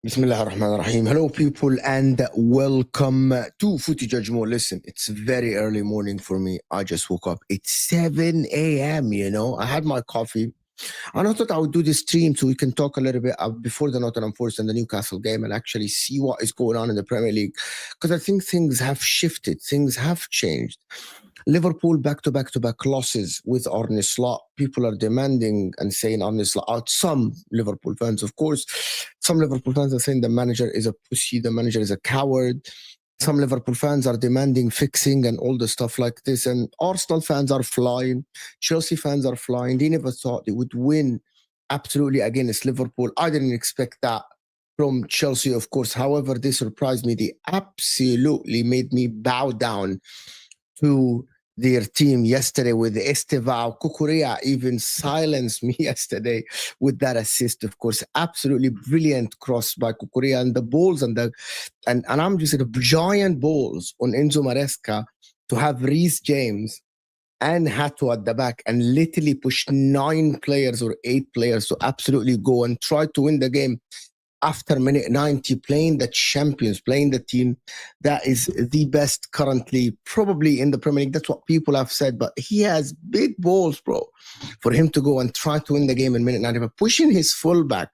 Bismillah ar-Rahman ar-Rahim. Hello, people, and welcome to Footy Judge More. Listen, it's very early morning for me. I just woke up. It's 7 a.m., you know. I had my coffee. And I thought I would do this stream so we can talk a little bit before the Nottingham Forest and the Newcastle game and actually see what is going on in the Premier League. Because I think things have shifted. Things have changed. Liverpool back-to-back losses with Arne Slot. People are demanding and saying Arne Slot out. Some Liverpool fans, of course. Some Liverpool fans are saying the manager is a pussy, the manager is a coward. Some Liverpool fans are demanding fixing and all the stuff like this. And Arsenal fans are flying. Chelsea fans are flying. They never thought they would win absolutely against Liverpool. I didn't expect that from Chelsea, of course. However, they surprised me. They absolutely made me bow down to their team yesterday with Estevao. Cucurella even silenced me yesterday with that assist, of course. Absolutely brilliant cross by Cucurella, and the balls and I'm just the giant balls on Enzo Maresca to have Reece James and Hato at the back and literally push 9 players or 8 players to absolutely go and try to win the game after minute 90, playing the champions, playing the team that is the best currently, probably in the Premier League. That's what people have said, but he has big balls, bro, for him to go and try to win the game in minute 90. But pushing his fullback,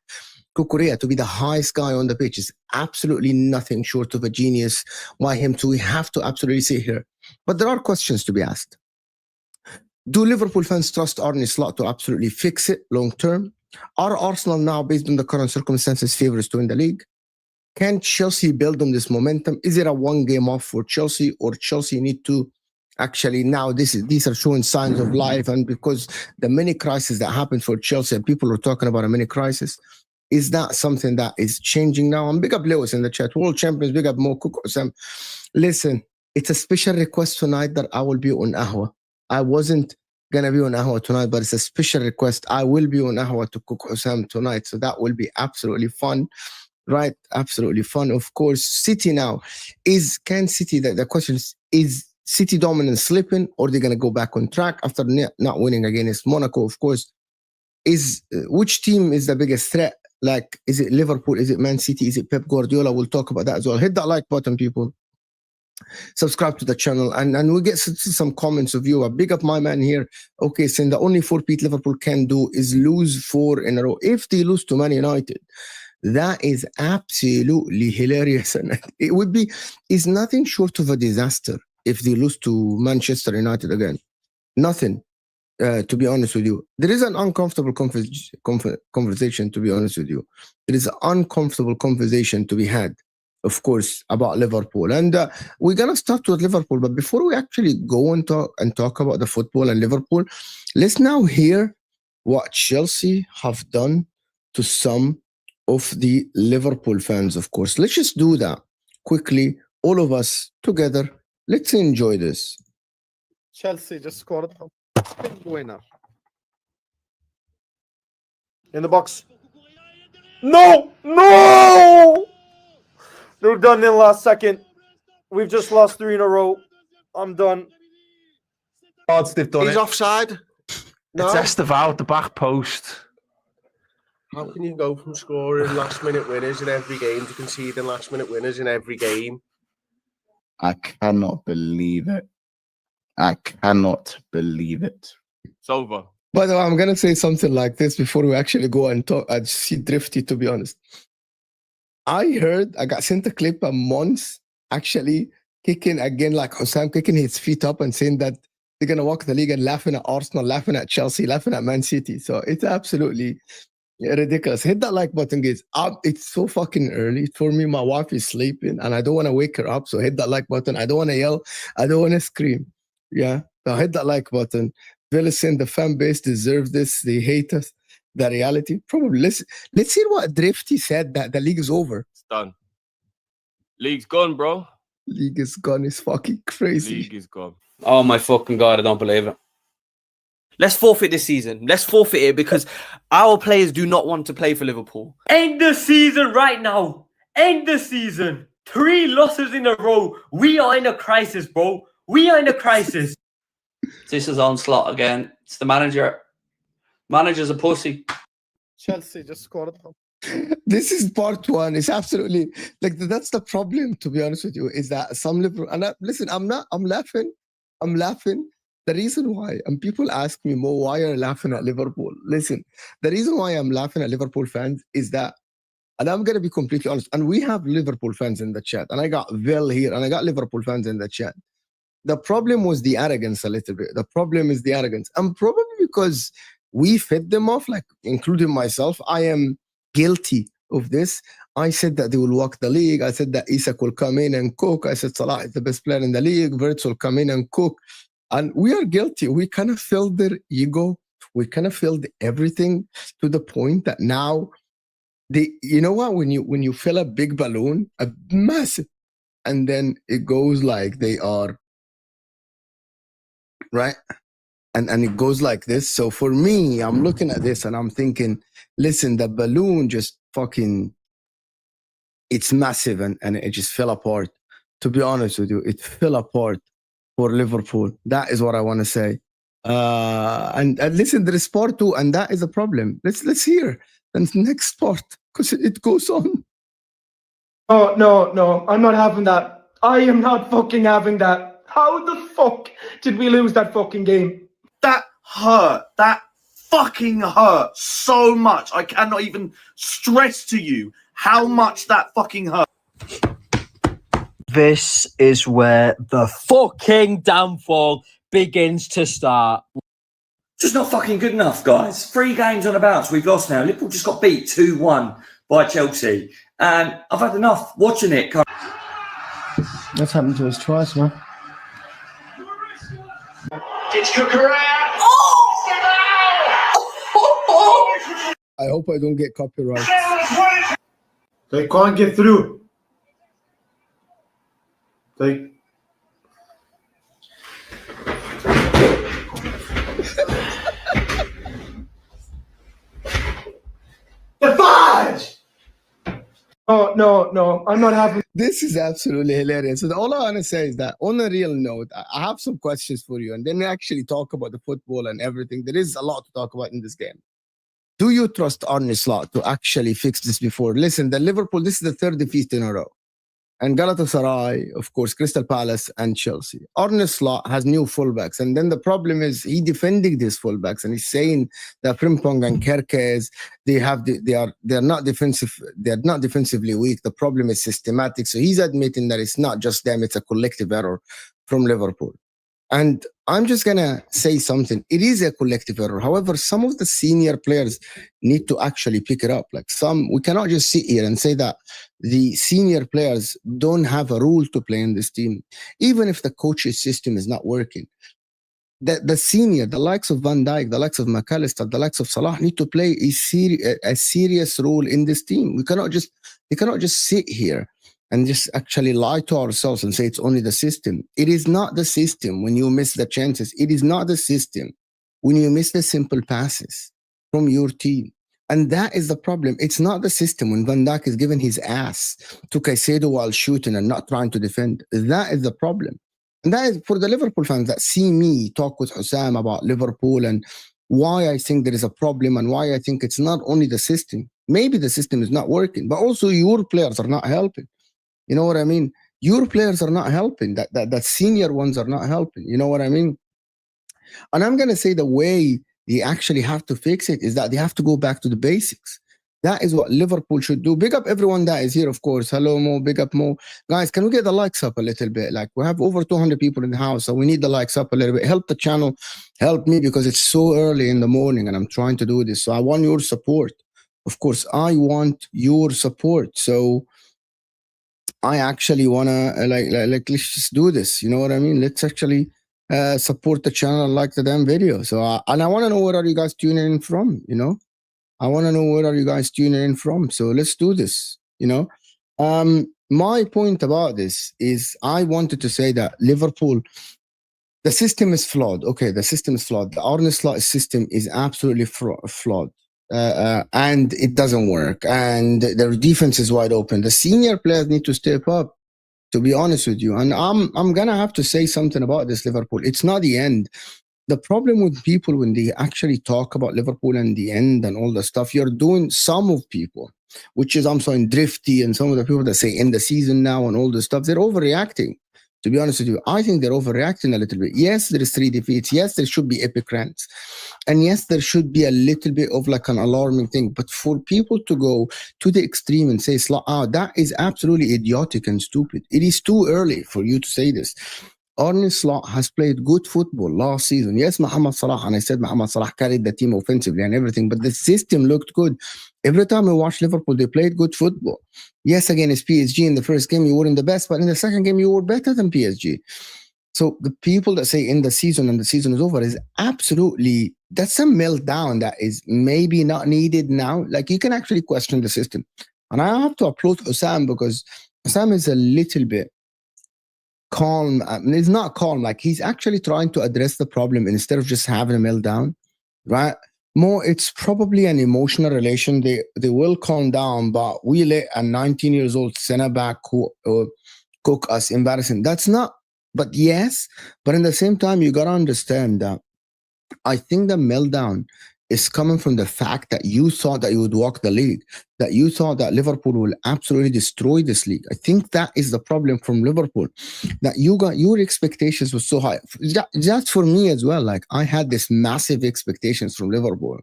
Cucurella, to be the highest guy on the pitch is absolutely nothing short of a genius. Why him too? We have to absolutely sit here. But there are questions to be asked. Do Liverpool fans trust Arne Slot to absolutely fix it long term? Are Arsenal now, based on the current circumstances, favourites to win the league? Can Chelsea build on this momentum? Is it a one game off for Chelsea, or Chelsea need to actually now these are showing signs of life? And because the mini crisis that happened for Chelsea, and people are talking about a mini crisis, is that something that is changing now? And big up Lewis in the chat. World champions, big up Mo Cook. Listen, it's a special request tonight that I will be on Ahwa. I wasn't going to be on Ahwa tonight, but it's a special request. I will be on Ahwa to cook Osam tonight, so that will be absolutely fun, right? Absolutely fun. Of course, City now can City, the question is City dominant slipping, or they're going to go back on track after not winning against Monaco? Of course, which team is the biggest threat? Like, is it Liverpool? Is it Man City? Is it Pep Guardiola? We'll talk about that as well. Hit that like button, people. Subscribe to the channel, and we get some comments of you. A big up my man here. Okay, saying the only 4-peat Liverpool can do is lose 4 in a row. If they lose to Man United, that is absolutely hilarious, and is nothing short of a disaster if they lose to Manchester United again. Nothing, to be honest with you. There is an uncomfortable conversation, to be honest with you. There is an uncomfortable conversation to be had of course, about Liverpool. And we're going to start with Liverpool. But before we actually go and talk about the football and Liverpool, let's now hear what Chelsea have done to some of the Liverpool fans, of course. Let's just do that quickly, all of us together. Let's enjoy this. Chelsea just scored a big winner. In the box. No! No! They're done in last second. We've just lost 3 in a row. I'm done. They've done He's offside. No. It's Estevao, the back post. How can you go from scoring last-minute winners in every game to conceding last-minute winners in every game? I cannot believe it. I cannot believe it. It's over. By the way, I'm going to say something like this before we actually go and talk. I see Drifty, to be honest. I got sent a clip of Mons actually kicking again, like Hussam kicking his feet up and saying that they're going to walk the league and laughing at Arsenal, laughing at Chelsea, laughing at Man City. So it's absolutely ridiculous. Hit that like button, guys. It's so fucking early for me. My wife is sleeping and I don't want to wake her up. So hit that like button. I don't want to yell. I don't want to scream. Yeah. So hit that like button. Listen, the fan base deserves this. They hate us. The reality, probably. Let's hear what Drifty said, that the league is over. It's done. League's gone, bro. League is gone. It's fucking crazy. League is gone. Oh my fucking God, I don't believe it. Let's forfeit this season. Let's forfeit it because our players do not want to play for Liverpool. End the season right now. End the season. 3 losses in a row. We are in a crisis, bro. We are in a crisis. This is onslaught again. It's the manager. Manager's a pussy. Chelsea just scored. This is part 1. It's absolutely like that's the problem, to be honest with you, is that some Liverpool and listen, I'm laughing. The reason why, and people ask me, Mo, why are you laughing at Liverpool? Listen, the reason why I'm laughing at Liverpool fans is that, and I'm going to be completely honest, and we have Liverpool fans in the chat, and I got Will here, and I got Liverpool fans in the chat. The problem was the arrogance a little bit. The problem is the arrogance. And probably because we fed them off, like including myself, I am guilty of this. I said that they will walk the league. I said that Isak will come in and cook. I said Salah is the best player in the league. Wirtz will come in and cook. And we are guilty. We kind of filled their ego. We kind of filled everything to the point that now you know what? When you fill a big balloon, a massive, and then it goes like they are, right? And it goes like this. So for me, I'm looking at this and I'm thinking, listen, the balloon just fucking, it's massive and it just fell apart. To be honest with you, it fell apart for Liverpool. That is what I want to say. And listen, there is part 2, and that is a problem. Let's hear the next part because it goes on. Oh, no, I'm not having that. I am not fucking having that. How the fuck did we lose that fucking game? That hurt. That fucking hurt so much. I cannot even stress to you how much that fucking hurt. This is where the fucking downfall begins to start. Just not fucking good enough, guys. 3 games on the bounce. We've lost now. Liverpool just got beat 2-1 by Chelsea. And I've had enough watching it. That's happened to us twice, man. It's Cucurella. I hope I don't get copyright. They can't get through. They... The fudge! Oh, no, I'm not having... This is absolutely hilarious. So all I want to say is that on a real note, I have some questions for you, and then we actually talk about the football and everything. There is a lot to talk about in this game. Do you trust Arne Slot to actually fix this before? Listen, the Liverpool, this is the 3rd defeat in a row. And Galatasaray, of course, Crystal Palace and Chelsea. Arne Slot has new fullbacks. And then the problem is he defending these fullbacks and he's saying that Frimpong and Kerkez, they're not defensively weak. The problem is systematic. So he's admitting that it's not just them, it's a collective error from Liverpool. And I'm just gonna say something. It is a collective error. However, some of the senior players need to actually pick it up. Like we cannot just sit here and say that the senior players don't have a role to play in this team, even if the coach's system is not working. The senior, the likes of Van Dijk, the likes of McAllister, the likes of Salah need to play a serious role in this team. They cannot just sit here and just actually lie to ourselves and say it's only the system. It is not the system when you miss the chances. It is not the system when you miss the simple passes from your team. And that is the problem. It's not the system when Van Dijk is giving his ass to Caicedo while shooting and not trying to defend. That is the problem. And that is for the Liverpool fans that see me talk with Hussam about Liverpool and why I think there is a problem and why I think it's not only the system. Maybe the system is not working, but also your players are not helping. You know what I mean? Your players are not helping. That senior ones are not helping. You know what I mean? And I'm going to say the way they actually have to fix it is that they have to go back to the basics. That is what Liverpool should do. Big up everyone that is here, of course. Hello, Mo. Big up, Mo. Guys, can we get the likes up a little bit? Like, we have over 200 people in the house, so we need the likes up a little bit. Help the channel. Help me because it's so early in the morning and I'm trying to do this. So I want your support. Of course, I want your support. So I actually want to, like, let's just do this. You know what I mean? Let's actually support the channel and like the damn video. So, and I want to know where are you guys tuning in from, you know? I want to know where are you guys tuning in from. So let's do this, you know. My point about this is I wanted to say that Liverpool, the system is flawed. Okay, the system is flawed. The Arne Slot system is absolutely flawed. And it doesn't work. And their defense is wide open. The senior players need to step up, to be honest with you. And I'm going to have to say something about this Liverpool. It's not the end. The problem with people when they actually talk about Liverpool and the end and all the stuff, you're doing some of people, which is, I'm saying, Drifty and some of the people that say end the season now and all the stuff, they're overreacting. To be honest with you, I think they're overreacting a little bit. Yes, there is 3 defeats. Yes, there should be epic rants. And yes, there should be a little bit of like an alarming thing. But for people to go to the extreme and say, that is absolutely idiotic and stupid. It is too early for you to say this. Arne Slot has played good football last season. Yes, Mohamed Salah, and I said Mohamed Salah carried the team offensively and everything, but the system looked good. Every time we watched Liverpool, they played good football. Yes, against PSG in the first game, you weren't the best, but in the second game, you were better than PSG. So the people that say in the season and the season is over is absolutely, that's a meltdown that is maybe not needed now. Like, you can actually question the system. And I have to applaud Hussam because Hussam is a little bit calm. It's not calm. Like, he's actually trying to address the problem instead of just having a meltdown, right? More, it's probably an emotional relation. They will calm down, but we let a 19 years old center back who cook us embarrassing. That's not. But yes, but in the same time, you gotta understand that I think the meltdown is coming from the fact that you thought that you would walk the league, that you thought that Liverpool will absolutely destroy this league. I think that is the problem from Liverpool, that you got your expectations were so high. Just for me as well, like, I had this massive expectations from Liverpool.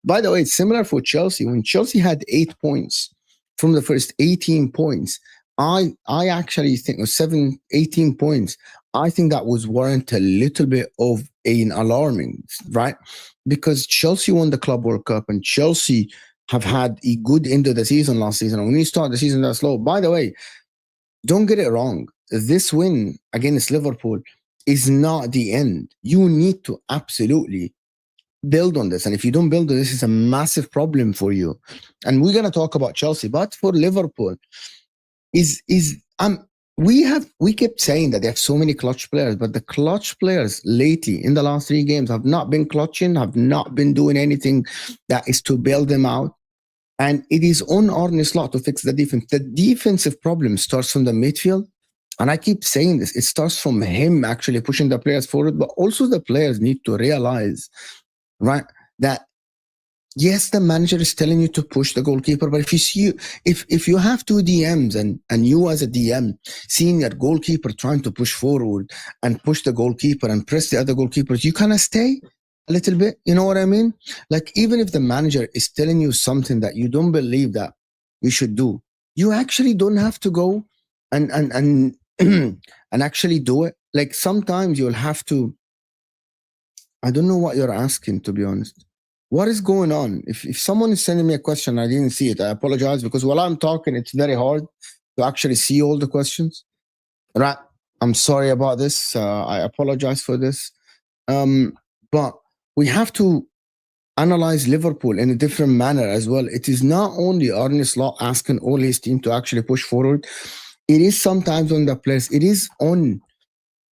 By the way, it's similar for Chelsea. When Chelsea had 8 points from the first 18 points, I actually think it was 18 points. I think that was warrant a little bit of an alarming, right? Because Chelsea won the Club World Cup and Chelsea have had a good end of the season last season. And when you start the season that slow, by the way, don't get it wrong. This win against Liverpool is not the end. You need to absolutely build on this. And if you don't build on this, it's a massive problem for you. And we're going to talk about Chelsea. But for Liverpool, we kept saying that they have so many clutch players, but the clutch players lately in the last 3 games have not been clutching, have not been doing anything that is to bail them out. And it is on Arne Slot to fix the defense. The defensive problem starts from the midfield. And I keep saying this, it starts from him actually pushing the players forward, but also the players need to realize, right, that yes, the manager is telling you to push the goalkeeper, but if you see, if you have 2 DMs and you as a DM seeing your goalkeeper trying to push forward and push the goalkeeper and press the other goalkeepers, you kind of stay a little bit. You know what I mean? Like, even if the manager is telling you something that you don't believe that you should do, you actually don't have to go and actually do it. like sometimes you'll have to. I don't know what you're asking, to be honest. What is going on? If someone is sending me a question, I didn't see it. I apologize because while I'm talking, it's very hard to actually see all the questions. Right? I'm sorry about this. I apologize for this. But we have to analyze Liverpool in a different manner as well. It is not only Arne Slot asking all his team to actually push forward. It is sometimes on the players. It is on,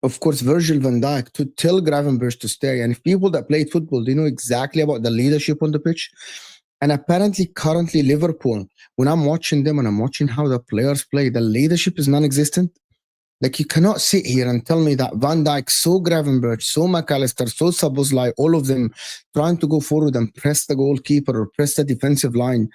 of course, Virgil van Dijk to tell Gravenberch to stay. And if people that played football, they know exactly about the leadership on the pitch. And apparently, currently, Liverpool, when I'm watching them and I'm watching how the players play, the leadership is non-existent. Like, you cannot sit here and tell me that Van Dijk, so Gravenberch, so McAllister, so Szoboszlai, all of them trying to go forward and press the goalkeeper or press the defensive line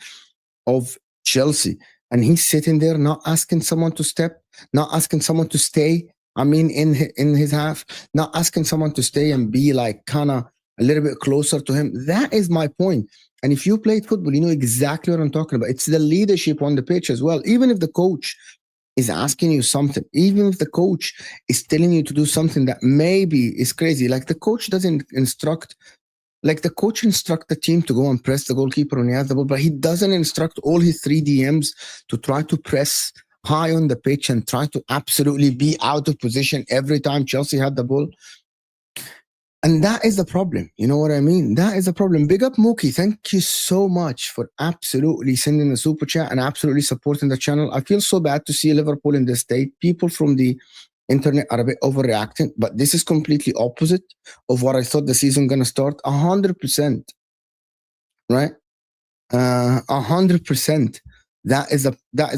of Chelsea. And he's sitting there not asking someone to step, not asking someone to stay. I mean, in his half, not asking someone to stay and be like kind of a little bit closer to him. That is my point. And if you played football, you know exactly what I'm talking about. It's the leadership on the pitch as well. Even if the coach is asking you something, even if the coach is telling you to do something that maybe is crazy, like the coach doesn't instruct, like the coach instruct the team to go and press the goalkeeper when he has the ball, but he doesn't instruct all his 3 DMs to try to press high on the pitch and try to absolutely be out of position every time Chelsea had the ball. And that is the problem. You know what I mean? That is the problem. Big up Mookie. Thank you so much for absolutely sending the super chat and absolutely supporting the channel. I feel so bad to see Liverpool in this state. People from the internet are a bit overreacting, but this is completely opposite of what I thought the season going to start. 100%. Right? 100%. That is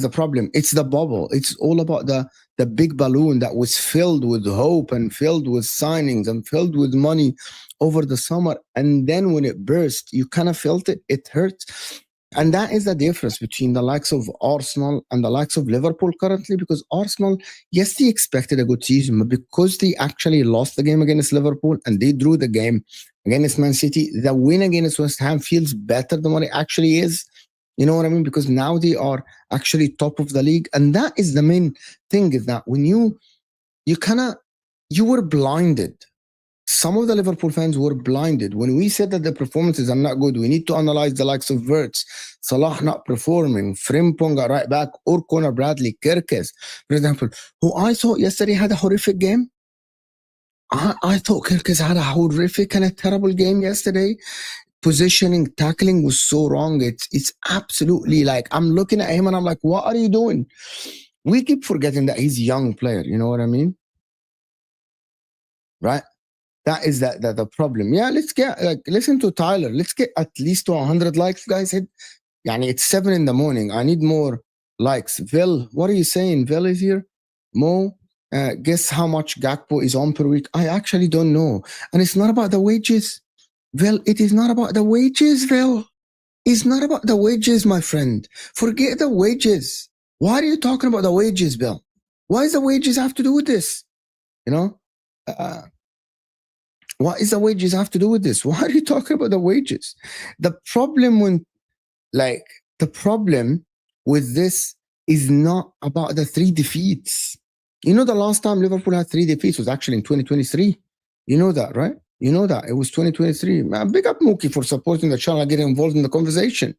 a problem. It's the bubble. It's all about the big balloon that was filled with hope and filled with signings and filled with money over the summer. And then when it burst, you kind of felt it. It hurts. And that is the difference between the likes of Arsenal and the likes of Liverpool currently, because Arsenal, yes, they expected a good season, but because they actually lost the game against Liverpool and they drew the game against Man City, the win against West Ham feels better than what it actually is. You know what I mean? Because now they are actually top of the league. And that is the main thing, is that when you were blinded. Some of the Liverpool fans were blinded. When we said that the performances are not good, we need to analyze the likes of Wirtz, Salah not performing, Frimpong at right back, or Conor Bradley, Kirkes, for example, who I thought yesterday had a horrific game. I thought Kirkes had a horrific and a terrible game yesterday. Positioning, tackling was so wrong. It's absolutely like, I'm looking at him and I'm like, what are you doing? We keep forgetting that he's a young player. You know what I mean? Right? That is the problem. Yeah, let's get, like, listen to Tyler. Let's get at least to 100 likes, guys. It's 7 in the morning. I need more likes. Vil, what are you saying? Vil is here. Mo, guess how much Gakpo is on per week? I actually don't know. And it's not about the wages. Well, it is not about the wages, Vel. It's not about the wages, my friend. Forget the wages. Why are you talking about the wages, Bill? Why does the wages have to do with this? You know? What is the wages have to do with this? Why are you talking about the wages? The problem with this is not about the 3 defeats. You know, the last time Liverpool had 3 defeats was actually in 2023. You know that, right? You know that. It was 2023. Man, big up Mookie for supporting the channel, getting involved in the conversation.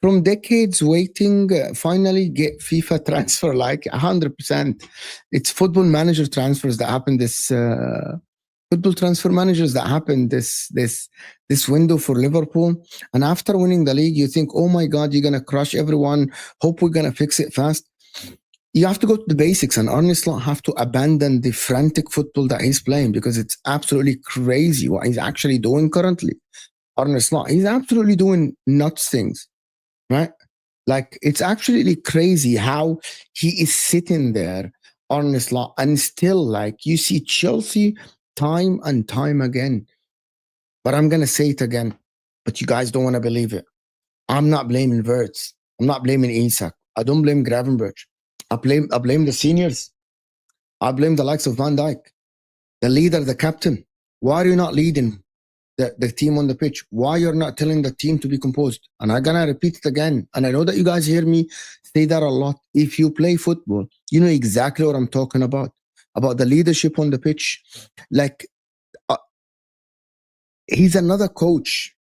From decades waiting, finally get FIFA transfer, like 100%. It's football manager transfers that happened this... football transfer managers that happened this window for Liverpool. And after winning the league, you think, oh my God, you're going to crush everyone. Hope we're going to fix it fast. You have to go to the basics, and Arne Slot have to abandon the frantic football that he's playing, because it's absolutely crazy what he's actually doing currently. Arne Slot, he's absolutely doing nuts things, right? Like, it's absolutely crazy how he is sitting there, Arne Slot, and still, like, you see Chelsea time and time again. But I'm going to say it again, but you guys don't want to believe it. I'm not blaming Wirtz. I'm not blaming Isak. I don't blame Gravenberch. I blame the seniors. I blame the likes of Van Dijk, the leader, the captain. Why are you not leading the team on the pitch? Why you're not telling the team to be composed? And I'm going to repeat it again. And I know that you guys hear me say that a lot. If you play football, you know exactly what I'm talking about. about the leadership on the pitch. Like, he's another coach.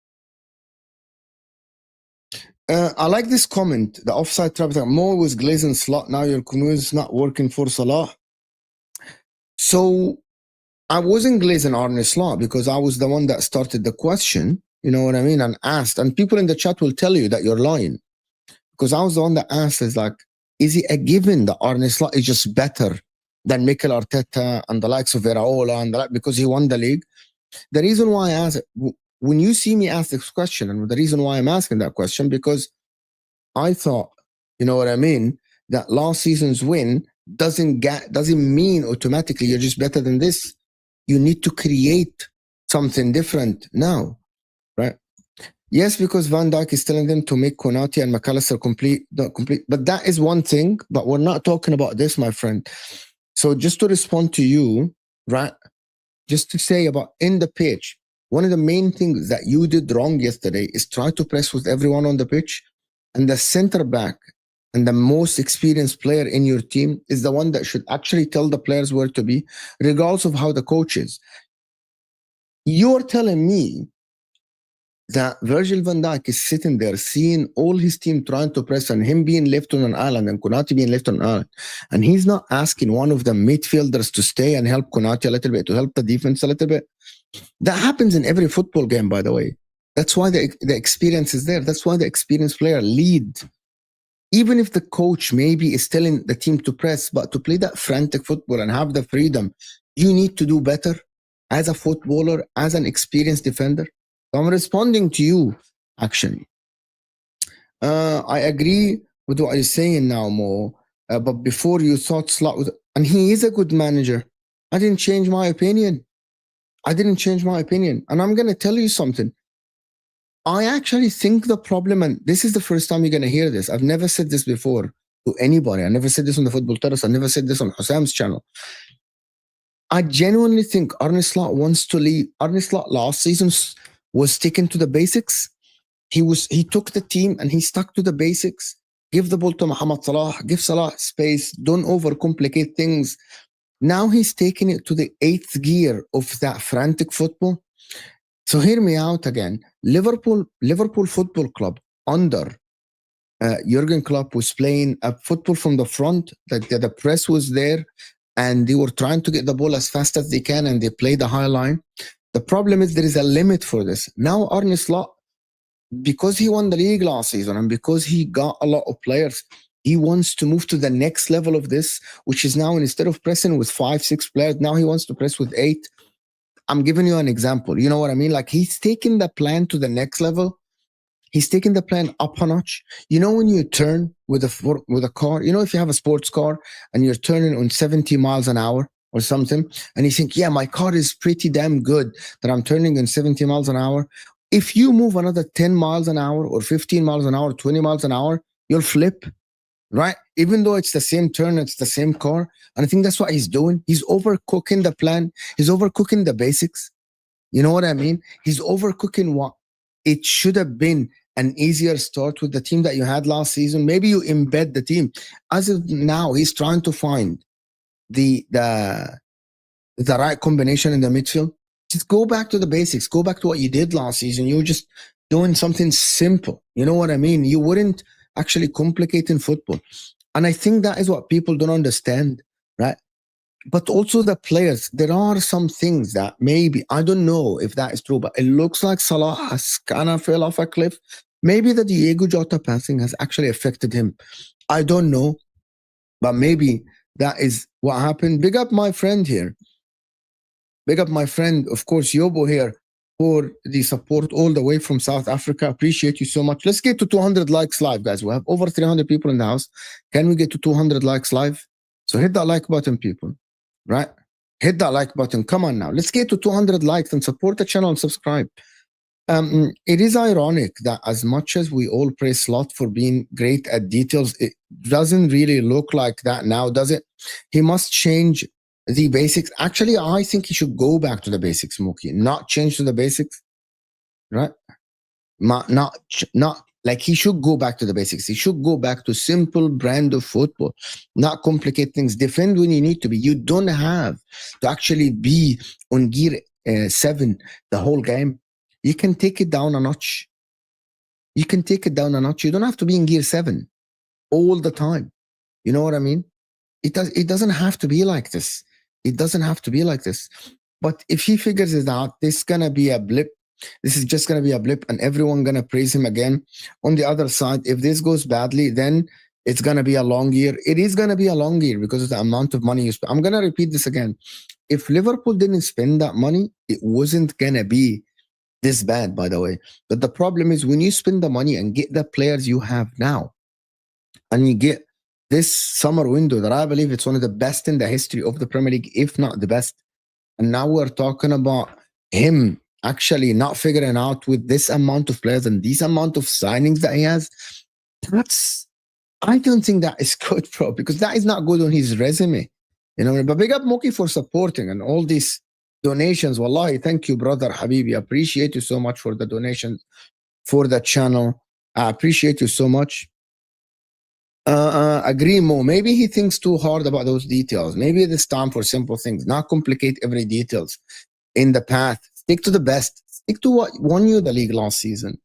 I like this comment. The offside trap. Mo was glazing slot. Now your Kunu is not working for Salah. So I wasn't glazing Arne Slot because I was the one that started the question. You know what I mean? And asked. And people in the chat will tell you that you're lying. Because I was the one that asked, is like, is it a given that Arne Slot is just better than Mikel Arteta and the likes of Veraola and because he won the league? The reason why I asked it, when you see me ask this question, and the reason why I'm asking that question, because I thought, you know what I mean, that last season's win doesn't mean automatically you're just better than this. You need to create something different now, right? Yes, because Van Dijk is telling them to make Konate and McAllister complete. But that is one thing, but we're not talking about this, my friend. So just to respond to you, right, just to say about in the pitch, one of the main things that you did wrong yesterday is try to press with everyone on the pitch, and the center back and the most experienced player in your team is the one that should actually tell the players where to be, regardless of how the coach is. You're telling me that Virgil van Dijk is sitting there seeing all his team trying to press and him being left on an island and Konate being left on an island, and he's not asking one of the midfielders to stay and help Konate a little bit, to help the defense a little bit. That happens in every football game, by the way. That's why the experience is there. That's why the experienced player lead. Even if the coach maybe is telling the team to press, but to play that frantic football and have the freedom, you need to do better as a footballer, as an experienced defender. So I'm responding to you, actually. I agree with what you're saying now, Mo. But before you thought Slot was... And he is a good manager. I didn't change my opinion. And I'm going to tell you something. I actually think the problem, and this is the first time you're going to hear this. I've never said this before to anybody. I never said this on the Football Terrace. I never said this on Hussam's channel. I genuinely think Arne Slot wants to leave. Arne Slot last season was sticking to the basics. He took the team and he stuck to the basics. Give the ball to Mohamed Salah. Give Salah space. Don't overcomplicate things. Now he's taking it to the 8th gear of that frantic football. So hear me out again. Liverpool Football Club under Jurgen Klopp was playing a football from the front. The press was there and they were trying to get the ball as fast as they can and they played the high line. The problem is there is a limit for this. Now Arne Slot, because he won the league last season and because he got a lot of players, he wants to move to the next level of this, which is now instead of pressing with 5-6 players, now he wants to press with 8. I'm giving you an example. You know what I mean? Like he's taking the plan to the next level. He's taking the plan up a notch. You know when you turn with a car, you know if you have a sports car and you're turning on 70 miles an hour or something, and you think, yeah, my car is pretty damn good that I'm turning on 70 miles an hour. If you move another 10 miles an hour or 15 miles an hour, 20 miles an hour, you'll flip. Right? Even though it's the same turn, it's the same car. And I think that's what he's doing. He's overcooking the plan. He's overcooking the basics. You know what I mean? He's overcooking what it should have been an easier start with the team that you had last season. Maybe you embed the team. As of now, he's trying to find the right combination in the midfield. Just go back to the basics. Go back to what you did last season. You were just doing something simple. You know what I mean? You wouldn't actually complicating football. And I think that is what people don't understand, right? But also the players, there are some things that maybe, I don't know if that is true, but it looks like Salah has kind of fell off a cliff. Maybe the Diego Jota passing has actually affected him. I don't know, but maybe that is what happened. Big up my friend here. Big up my friend, of course, Yobo here, for the support all the way from South Africa. Appreciate you so much. Let's get to 200 likes live, guys. We have over 300 people in the house. Can we get to 200 likes live? So hit that like button, people, right? Hit that like button. Come on now. Let's get to 200 likes and support the channel and subscribe. It is ironic that as much as we all praise Slot for being great at details, it doesn't really look like that now, does it? He must change the basics. Actually, I think he should go back to the basics, Mookie, not change to the basics, right? Not Like, he should go back to the basics. He should go back to simple brand of football, not complicate things. Defend when you need to be. You don't have to actually be on gear 7 the whole game. You can take it down a notch. You can take it down a notch. You don't have to be in gear 7 all the time. You know what I mean? It doesn't have to be like this. It doesn't have to be like this. But if he figures it out, this is gonna be a blip. This is just gonna be a blip, and everyone gonna praise him again. On the other side, if this goes badly, then it's gonna be a long year. It is gonna be a long year because of the amount of money you spend. I'm gonna repeat this again. If Liverpool didn't spend that money, it wasn't gonna be this bad, by the way. But the problem is when you spend the money and get the players you have now, and you get this summer window that I believe it's one of the best in the history of the Premier League, if not the best. And now we're talking about him actually not figuring out with this amount of players and this amount of signings that he has. I don't think that is good, bro, because that is not good on his resume. You know, but big up Moki for supporting and all these donations. Wallahi, thank you, brother Habibi. I appreciate you so much for the donations for the channel. I appreciate you so much. Agree, Mo. Maybe he thinks too hard about those details. Maybe it's time for simple things, not complicate every details in the path. Stick to the best. Stick to what won you the league last season.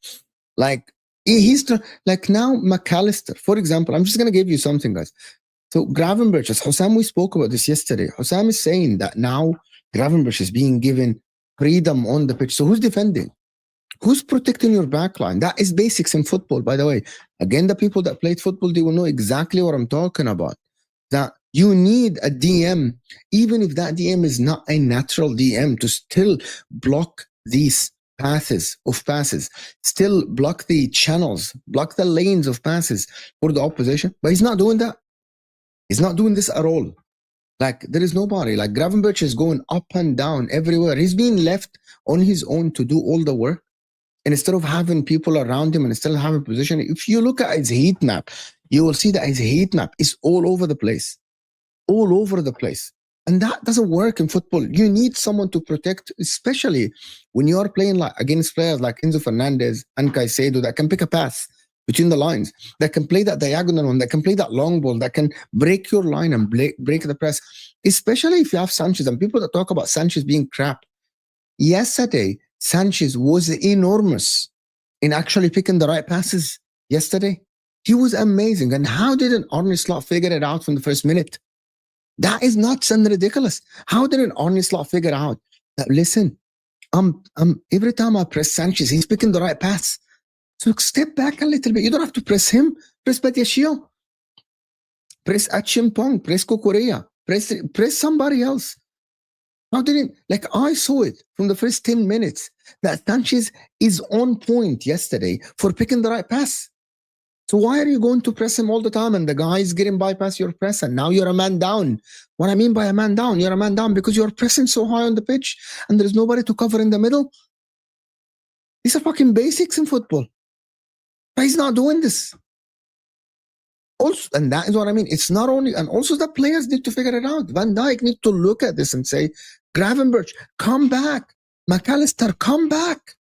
Like, he's like now McAllister, for example. I'm just gonna give you something, guys. So Gravenberch, as Hossam, we spoke about this yesterday. Hossam is saying that now Gravenberch is being given freedom on the pitch. So who's defending? Who's protecting your backline? That is basics in football, by the way. Again, the people that played football, they will know exactly what I'm talking about. That you need a DM, even if that DM is not a natural DM, to still block these passes, still block the channels, block the lanes of passes for the opposition. But he's not doing that. He's not doing this at all. Like, there is nobody. Like, Gravenberch is going up and down everywhere. He's being left on his own to do all the work. And instead of having people around him and still having position, if you look at his heat map, you will see that his heat map is all over the place. All over the place. And that doesn't work in football. You need someone to protect, especially when you are playing like against players like Enzo Fernandez and Caicedo that can pick a pass between the lines, that can play that diagonal one, that can play that long ball, that can break your line and break the press, especially if you have Sanchez. And people that talk about Sanchez being crap. Yesterday, Sanchez was enormous in actually picking the right passes yesterday. He was amazing. And how didn't Arne Slot figure it out from the first minute? That is nuts and ridiculous. How didn't Arne Slot figure out that, listen, every time I press Sanchez, he's picking the right pass. So step back a little bit. You don't have to press him. Press Badiashile. Press Achimpong. Press Kukurea. Press somebody else. How didn't, like, I saw it from the first 10 minutes that Sanchez is on point yesterday for picking the right pass. So why are you going to press him all the time and the guy is getting bypass your press and now you're a man down? What I mean by a man down, you're a man down because you're pressing so high on the pitch and there's nobody to cover in the middle. These are fucking basics in football. But he's not doing this. Also, and that is what I mean. It's not only, and also the players need to figure it out. Van Dijk need to look at this and say, Gravenberch, come back. McAllister, come back.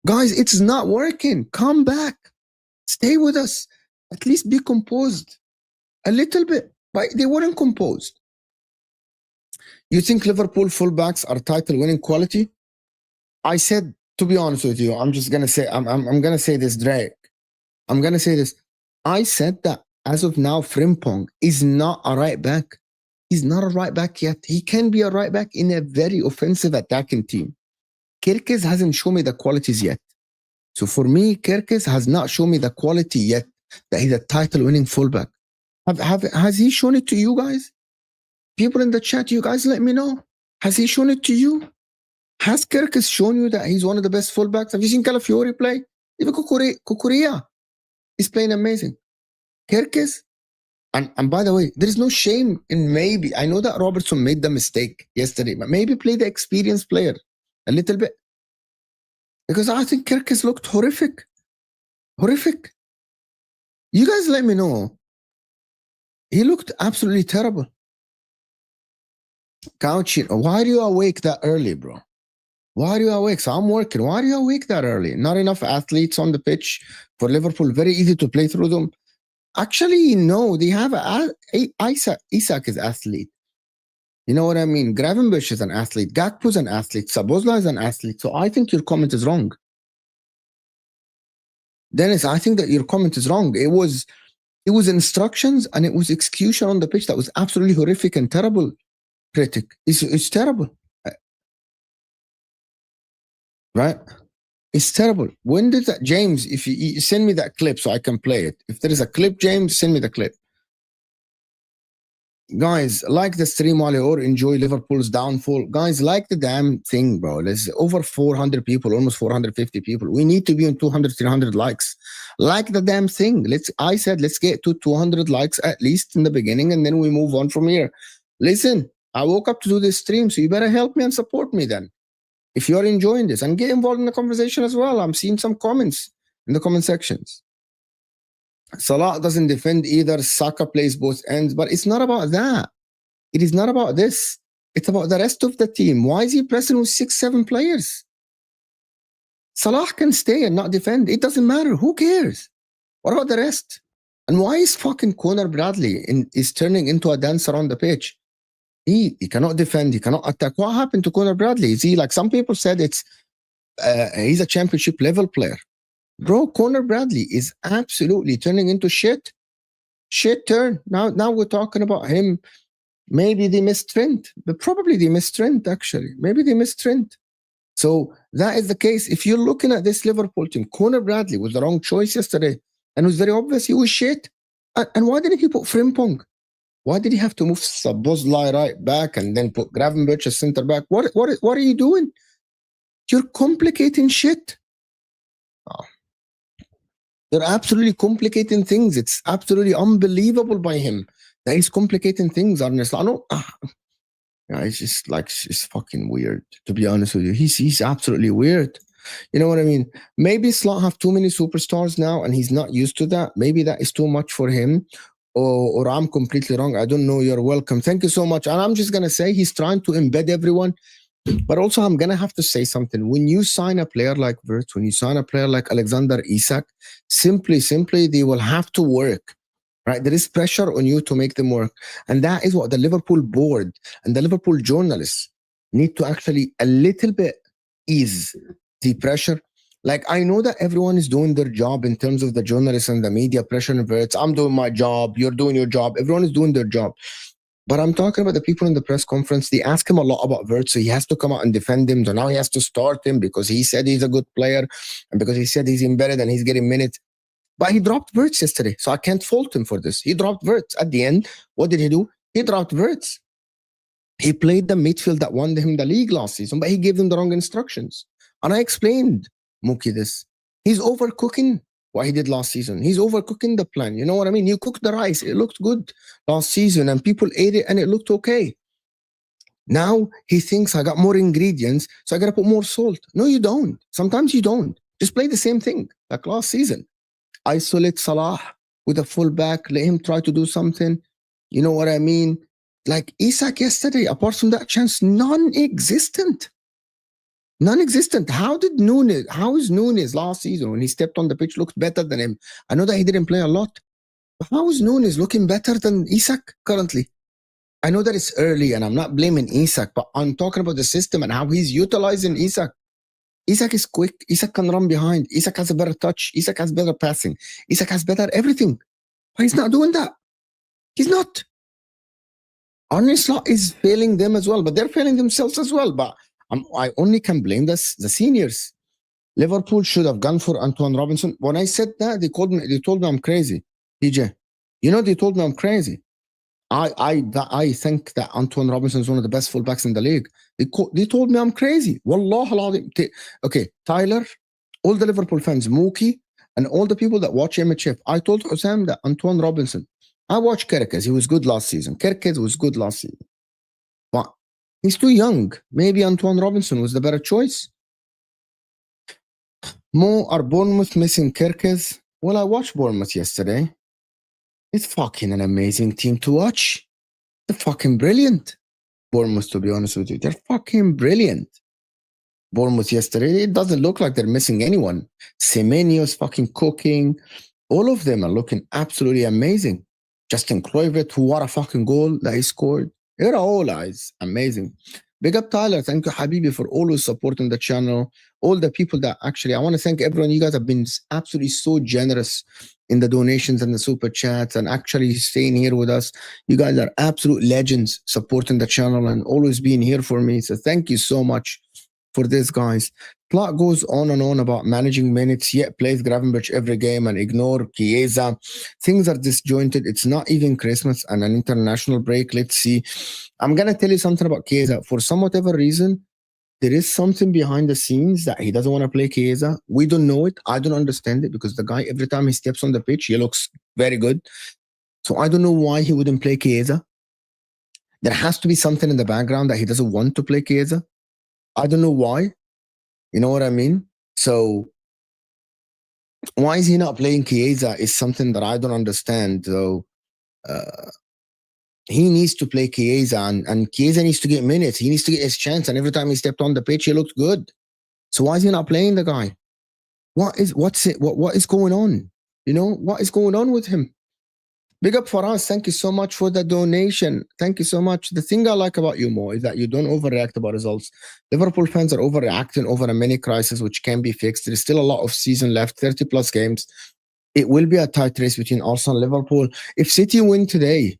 Guys, it's not working. Come back. Stay with us. At least be composed. A little bit. But they weren't composed. You think Liverpool fullbacks are title-winning quality? I said, to be honest with you, I'm just going to say, I'm going to say this, Drake. I'm going to say this. I said that as of now, Frimpong is not a right back. He's not a right back yet. He can be a right back in a very offensive attacking team. Kirkes hasn't shown me the qualities yet. So for me, Kirkes has not shown me the quality yet that he's a title-winning fullback. Has he shown it to you guys? People in the chat, you guys let me know. Has he shown it to you? Has Kirkes shown you that he's one of the best fullbacks? Have you seen Calafiori play? Even Kukurea is playing amazing. Kirkes, and by the way, there is no shame in maybe. I know that Robertson made the mistake yesterday, but maybe play the experienced player a little bit. Because I think Kirkes looked horrific. Horrific. You guys let me know. He looked absolutely terrible. Couching. Why are you awake that early, bro? Why are you awake? So I'm working. Why are you awake that early? Not enough athletes on the pitch for Liverpool. Very easy to play through them. Actually, no, they have Isak is athlete. You know what I mean? Gravenberch is an athlete. Gakpo's an athlete. Sabozla is an athlete. So I think your comment is wrong. Dennis, I think that your comment is wrong. It was instructions and it was execution on the pitch that was absolutely horrific and terrible. Critic, it's terrible, right? It's terrible. When did that, James? If you send me that clip so I can play it. If there is a clip, James, send me the clip. Guys, like the stream while or enjoy Liverpool's downfall. Guys, like the damn thing, bro. There's over 400 people, almost 450 people. We need to be on 200, 300 likes. Like the damn thing. I said, let's get to 200 likes at least in the beginning, and then we move on from here. Listen, I woke up to do this stream, so you better help me and support me then. If you're enjoying this, and get involved in the conversation as well. I'm seeing some comments in the comment sections. Salah doesn't defend either. Saka plays both ends, but it's not about that. It is not about this. It's about the rest of the team. Why is he pressing with 6-7 players? Salah can stay and not defend. It doesn't matter. Who cares? What about the rest? And why is fucking Conor Bradley is turning into a dancer on the pitch? He cannot defend. He cannot attack. What happened to Conor Bradley? Is he, like some people said, he's a championship level player. Bro, Conor Bradley is absolutely turning into shit. Shit turn. Now we're talking about him. Maybe they missed Trent. But probably they missed Trent, actually. Maybe they missed Trent. So that is the case. If you're looking at this Liverpool team, Conor Bradley was the wrong choice yesterday. And it was very obvious he was shit. And why didn't he put Frimpong? Why did he have to move Sabozlai right back and then put Gravenberch as center back? What are you doing? You're complicating shit. Oh. They're absolutely complicating things. It's absolutely unbelievable by him that he's complicating things, honestly. I know. Yeah, it's just like, it's fucking weird, to be honest with you. He's absolutely weird. You know what I mean? Maybe Slot have too many superstars now and he's not used to that. Maybe that is too much for him. Or I'm completely wrong. I don't know. You're welcome. Thank you so much. And I'm just going to say he's trying to embed everyone. But also, I'm going to have to say something. When you sign a player like Wirtz, when you sign a player like Alexander Isak, simply, they will have to work, right? There is pressure on you to make them work. And that is what the Liverpool board and the Liverpool journalists need to actually a little bit ease the pressure. Like, I know that everyone is doing their job in terms of the journalists and the media pressure and Wirtz. I'm doing my job. You're doing your job. Everyone is doing their job. But I'm talking about the people in the press conference. They ask him a lot about Wirtz, so he has to come out and defend him. So now he has to start him because he said he's a good player and because he said he's embedded and he's getting minutes. But he dropped Wirtz yesterday, so I can't fault him for this. He dropped Wirtz. At the end, what did he do? He dropped Wirtz. He played the midfield that won him the league last season, but he gave them the wrong instructions. And I explained, Mookie, this. He's overcooking what he did last season. He's overcooking the plan. You know what I mean? You cooked the rice. It looked good last season and people ate it and it looked okay. Now he thinks I got more ingredients, so I got to put more salt. No, you don't. Sometimes you don't. Just play the same thing like last season. Isolate Salah with a fullback. Let him try to do something. You know what I mean? Like Isak yesterday, apart from that chance, non-existent. Non-existent. How is Nunes last season when he stepped on the pitch looked better than him? I know that he didn't play a lot. But how is Nunes looking better than Isak currently? I know that it's early and I'm not blaming Isak, but I'm talking about the system and how he's utilizing Isak. Isak is quick. Isak can run behind. Isak has a better touch. Isak has better passing. Isak has better everything. But he's not doing that. He's not. Arne Slot is failing them as well, but they're failing themselves as well. But I only can blame the seniors. Liverpool should have gone for Antoine Robinson. When I said that, they told me I'm crazy. DJ, you know, they told me I'm crazy. I think that Antoine Robinson is one of the best fullbacks in the league. They told me I'm crazy. Wallah. Okay, Tyler, all the Liverpool fans, Mookie, and all the people that watch MHF. I told Osam that Antoine Robinson. I watched Kerkez. He was good last season. Kerkez was good last season. But he's too young. Maybe Antoine Robinson was the better choice. Mo, are Bournemouth missing Kerkez? Well, I watched Bournemouth yesterday. It's fucking an amazing team to watch. They're fucking brilliant. Bournemouth, to be honest with you. They're fucking brilliant. Bournemouth yesterday. It doesn't look like they're missing anyone. Semenyo's fucking cooking. All of them are looking absolutely amazing. Justin Kluivert, what a fucking goal that he scored. It all is amazing. Big up Tyler. Thank you, Habibi, for always supporting the channel. All the people that actually, I want to thank everyone. You guys have been absolutely so generous in the donations and the super chats and actually staying here with us. You guys are absolute legends supporting the channel and always being here for me. So thank you so much for this, guys. Plot goes on and on about managing minutes, yet plays Gravenberch every game and ignore Chiesa. Things are disjointed. It's not even Christmas and an international break. Let's see. I'm going to tell you something about Chiesa. For some whatever reason, there is something behind the scenes that he doesn't want to play Chiesa. We don't know it. I don't understand it because the guy, every time he steps on the pitch, he looks very good. So I don't know why he wouldn't play Chiesa. There has to be something in the background that he doesn't want to play Chiesa. I don't know why. You know what I mean? So why is he not playing Chiesa is something that I don't understand. So he needs to play Chiesa and Chiesa needs to get minutes. He needs to get his chance. And every time he stepped on the pitch, he looked good. So why is he not playing the guy? What is going on? You know, what is going on with him? Big up for us. Thank you so much for the donation. Thank you so much. The thing I like about you, Mo, is that you don't overreact about results. Liverpool fans are overreacting over a mini crisis, which can be fixed. There's still a lot of season left, 30 plus games. It will be a tight race between Arsenal and Liverpool. If City win today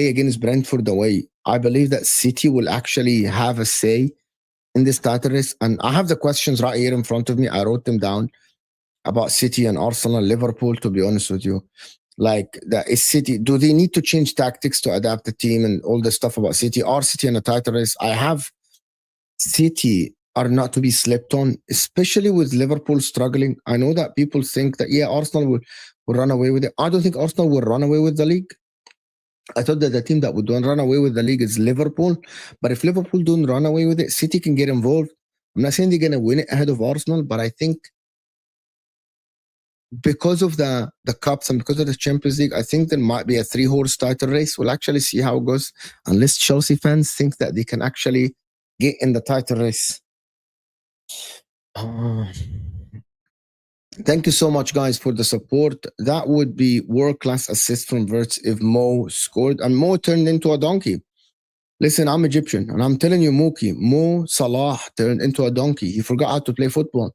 against Brentford away, I believe that City will actually have a say in this title race. And I have the questions right here in front of me. I wrote them down about City and Arsenal and Liverpool, to be honest with you. Like, is City, do they need to change tactics to adapt the team and all the stuff about City? Are City in a title race? I have City are not to be slept on, especially with Liverpool struggling. I know that people think that, yeah, Arsenal will run away with it. I don't think Arsenal will run away with the league. I thought that the team that would run away with the league is Liverpool. But if Liverpool don't run away with it, City can get involved. I'm not saying they're going to win it ahead of Arsenal, but I think because of the cups and because of the Champions League, I think there might be a 3-horse title race. We'll actually see how it goes, unless Chelsea fans think that they can actually get in the title race. Thank you so much, guys, for the support. That would be world-class assist from Wirtz if Mo scored. And Mo turned into a donkey. Listen, I'm Egyptian, and I'm telling you, Mookie, Mo Salah turned into a donkey. He forgot how to play football.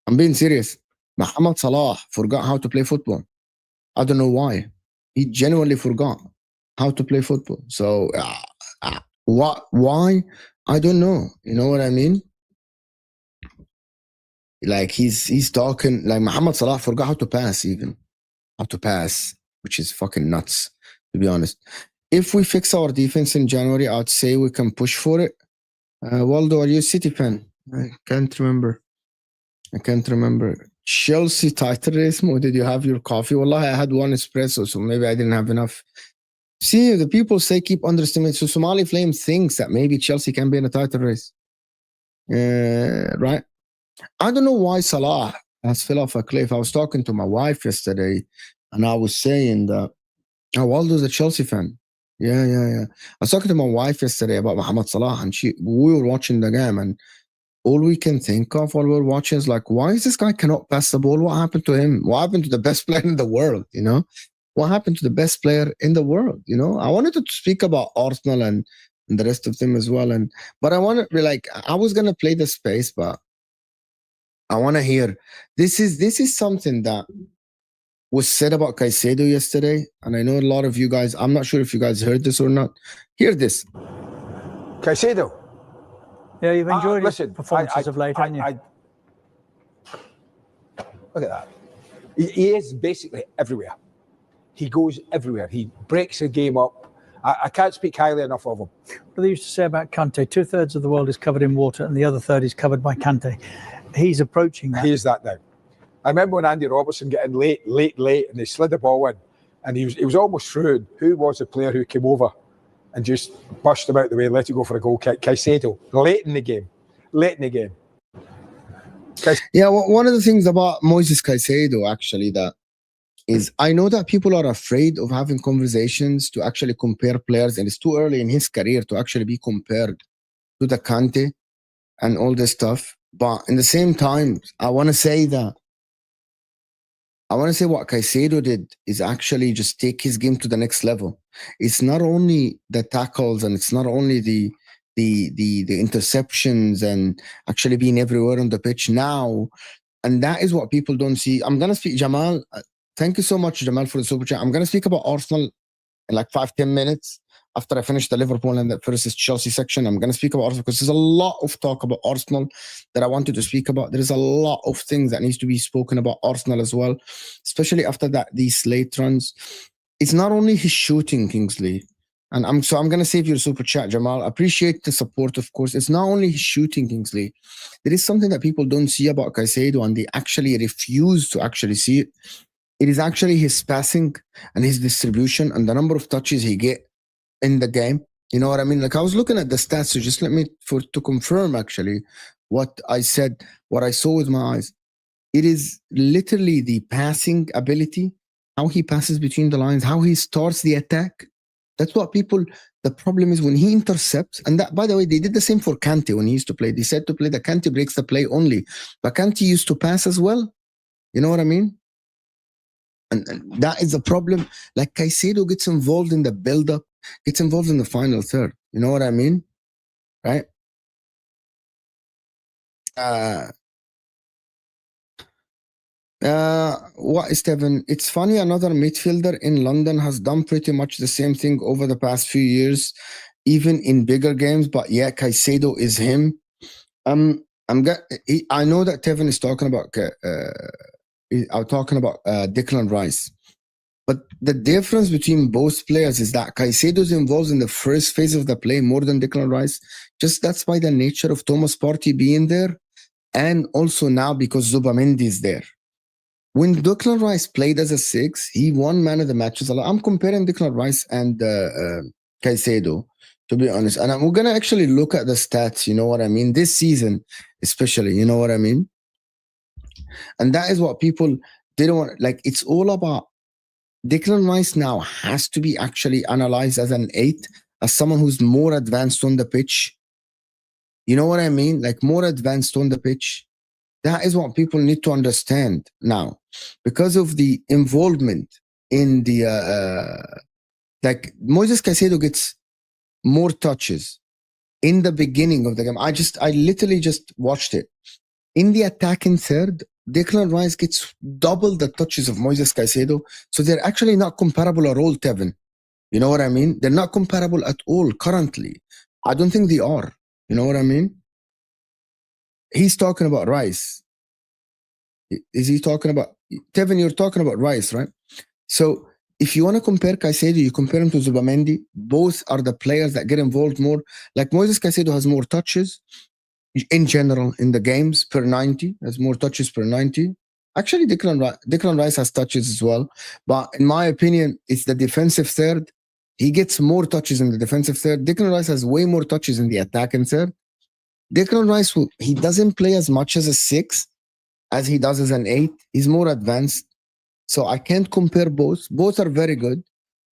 I'm being serious. Mohamed Salah forgot how to play football. I don't know why. He genuinely forgot how to play football. So, why? I don't know. You know what I mean? Like, he's talking, like Mohamed Salah forgot how to pass even. How to pass, which is fucking nuts, to be honest. If we fix our defense in January, I'd say we can push for it. Waldo, are you a City fan? I can't remember. Chelsea title race, Mo, did you have your coffee? Wallahi, I had one espresso, so maybe I didn't have enough. See, the people say keep underestimating. So Somali Flame thinks that maybe Chelsea can be in a title race. Right? I don't know why Salah has fell off a cliff. I was talking to my wife yesterday, and I was saying that Waldo's a Chelsea fan. Yeah. I was talking to my wife yesterday about Mohamed Salah, and we were watching the game, and all we can think of while we're watching is like, why is this guy cannot pass the ball? What happened to him? What happened to the best player in the world? You know, what happened to the best player in the world? You know, I wanted to speak about Arsenal and the rest of them as well, but I want to be like, I was gonna play the space, but I want to hear. This is something that was said about Caicedo yesterday, and I know a lot of you guys. I'm not sure if you guys heard this or not. Hear this. Caicedo. Yeah, you've enjoyed his listen, performances of late, haven't you? Look at that. He is basically everywhere. He goes everywhere. He breaks the game up. I can't speak highly enough of him. What they used to say about Kante, 2/3 of the world is covered in water and the other third is covered by Kante. He's approaching that. He is that now. I remember when Andy Robertson got in late, and they slid the ball in, and he was almost through. Who was the player who came over and just pushed him out the way, let it go for a goal kick? Caicedo, late in the game. Yeah, one of the things about Moises Caicedo, actually, that is, I know that people are afraid of having conversations to actually compare players, and it's too early in his career to actually be compared to the Kante and all this stuff. But in the same time, I want to say what Caicedo did is actually just take his game to the next level. It's not only the tackles and it's not only the interceptions and actually being everywhere on the pitch now. And that is what people don't see. I'm going to speak, Jamal. Thank you so much, Jamal, for the super chat. I'm going to speak about Arsenal in like 5-10 minutes after I finish the Liverpool and the versus Chelsea section. I'm going to speak about Arsenal because there's a lot of talk about Arsenal that I wanted to speak about. There's a lot of things that needs to be spoken about Arsenal as well, especially after these late runs. It's not only his shooting, Kingsley. And I'm going to save your super chat, Jamal. Appreciate the support, of course. It's not only his shooting, Kingsley. There is something that people don't see about Caicedo, and they actually refuse to actually see it. It is actually his passing and his distribution and the number of touches he get in the game. You know what I mean? Like, I was looking at the stats, so just let me to confirm actually what I said, what I saw with my eyes. It is literally the passing ability, how he passes between the lines, how he starts the attack. That's what the problem is when he intercepts. And that, by the way, they did the same for Kante when he used to play. They said to play that Kante breaks the play only. But Kante used to pass as well. You know what I mean? And that is the problem. Like, Caicedo gets involved in the build-up, gets involved in the final third. You know what I mean? Right? What is Steven? It's funny, another midfielder in London has done pretty much the same thing over the past few years, even in bigger games. But yeah, Caicedo is him. I know that Tevin is talking about Declan Rice, but the difference between both players is that Caicedo is involved in the first phase of the play more than Declan Rice. Just that's by the nature of Thomas Partey being there, and also now because Zubamendi is there. When Declan Rice played as a 6, he won man of the matches a lot. I'm comparing Declan Rice and Caicedo, to be honest. And we're going to actually look at the stats, you know what I mean? This season, especially, you know what I mean? And that is what people didn't want. Like, it's all about Declan Rice now has to be actually analyzed as an 8, as someone who's more advanced on the pitch. You know what I mean? Like, more advanced on the pitch. That is what people need to understand now, because of the involvement in the like Moises Caicedo gets more touches in the beginning of the game. I literally just watched it. In the attacking third, Declan Rice gets double the touches of Moises Caicedo. So they're actually not comparable at all, Tevin. You know what I mean? They're not comparable at all currently. I don't think they are. You know what I mean? He's talking about Rice. Is he talking about Tevin? You're talking about Rice, right? So if you want to compare Caicedo, you compare him to Zubamendi. Both are the players that get involved more. Like, Moises Caicedo has more touches in general in the games per 90, has more touches per 90. Actually, Declan Rice has touches as well. But in my opinion, it's the defensive third. He gets more touches in the defensive third. Declan Rice has way more touches in the attacking third. Declan Rice, he doesn't play as much as a 6 as he does as an 8. He's more advanced. So I can't compare both. Both are very good.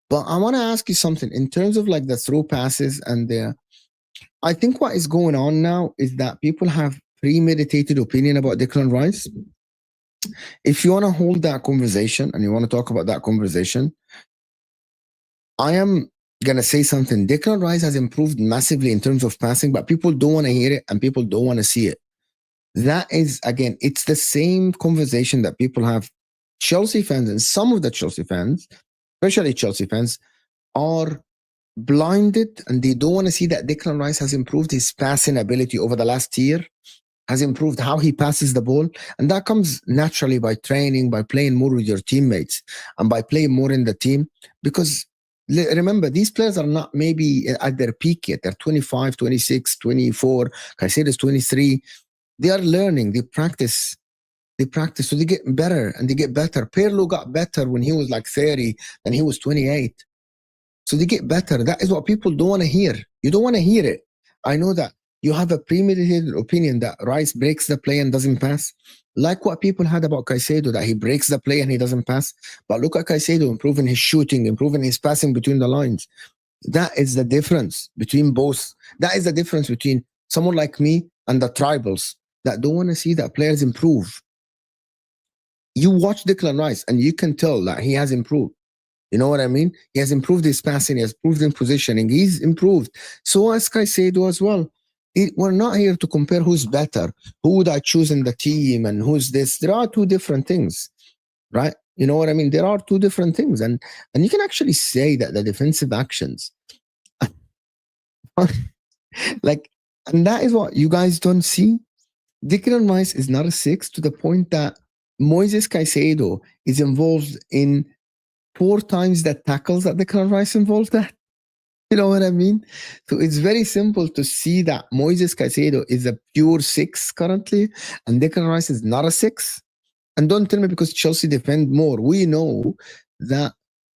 But I want to ask you something. In terms of like the through passes and I think what is going on now is that people have premeditated opinion about Declan Rice. If you want to hold that conversation and you want to talk about that conversation, I am going to say something. Declan Rice has improved massively in terms of passing, but people don't want to hear it and people don't want to see it. That is, again, it's the same conversation that people have. Chelsea fans and some of the Chelsea fans, especially Chelsea fans, are blinded and they don't want to see that Declan Rice has improved his passing ability over the last year, has improved how he passes the ball. And that comes naturally by training, by playing more with your teammates and by playing more in the team. Because remember, these players are not maybe at their peak yet. They're 25, 26, 24. Caicedo is 23. They are learning. They practice. So they get better and they get better. Pirlo got better when he was like 30 and he was 28. So they get better. That is what people don't want to hear. You don't want to hear it. I know that you have a premeditated opinion that Rice breaks the play and doesn't pass. Like what people had about Caicedo, that he breaks the play and he doesn't pass. But look at Caicedo improving his shooting, improving his passing between the lines. That is the difference between both. That is the difference between someone like me and the tribals that don't want to see that players improve. You watch Declan Rice and you can tell that he has improved. You know what I mean? He has improved his passing. He has improved in positioning. He's improved. So has Caicedo as well. We're not here to compare who's better. Who would I choose in the team and who's this? There are two different things, right? You know what I mean? There are two different things. And you can actually say that the defensive actions, like, and that is what you guys don't see. Declan Rice is not a 6 to the point that Moises Caicedo is involved in 4 times the tackles that Declan Rice involved at. You know what I mean? So it's very simple to see that Moises Caicedo is a pure 6 currently, and Declan Rice is not a 6. And don't tell me because Chelsea defend more. We know that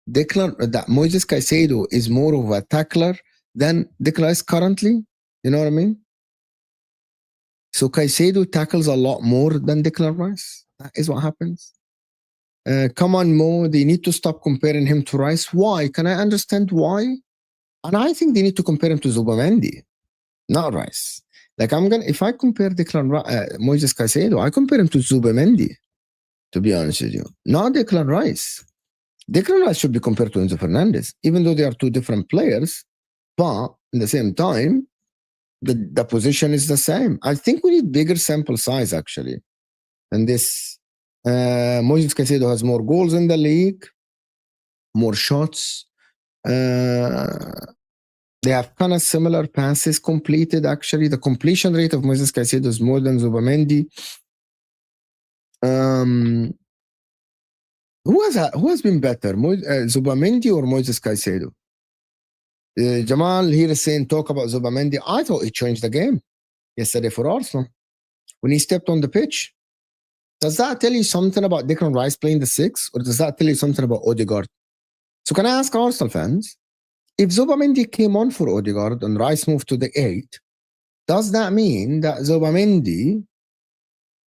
Moises Caicedo is more of a tackler than Declan Rice currently. You know what I mean? So Caicedo tackles a lot more than Declan Rice. That is what happens. Come on, Mo. They need to stop comparing him to Rice. Why? Can I understand why? And I think they need to compare him to Zubamendi, not Rice. Like if I compare Moises Caicedo, I compare him to Zubamendi, to be honest with you. Not Declan Rice. Declan Rice should be compared to Enzo Fernandez, even though they are two different players. But at the same time, the position is the same. I think we need bigger sample size, actually. And this, Moises Caicedo has more goals in the league, more shots. They have kind of similar passes completed, actually. The completion rate of Moises Caicedo is more than Zubamendi. Who has been better, Zubamendi or Moises Caicedo? Jamal here is saying, talk about Zubamendi. I thought he changed the game yesterday for Arsenal when he stepped on the pitch. Does that tell you something about Declan Rice playing the 6, or does that tell you something about Odegaard? So can I ask Arsenal fans, if Zubamendi came on for Odegaard and Rice moved to the 8, does that mean that Zubamendi,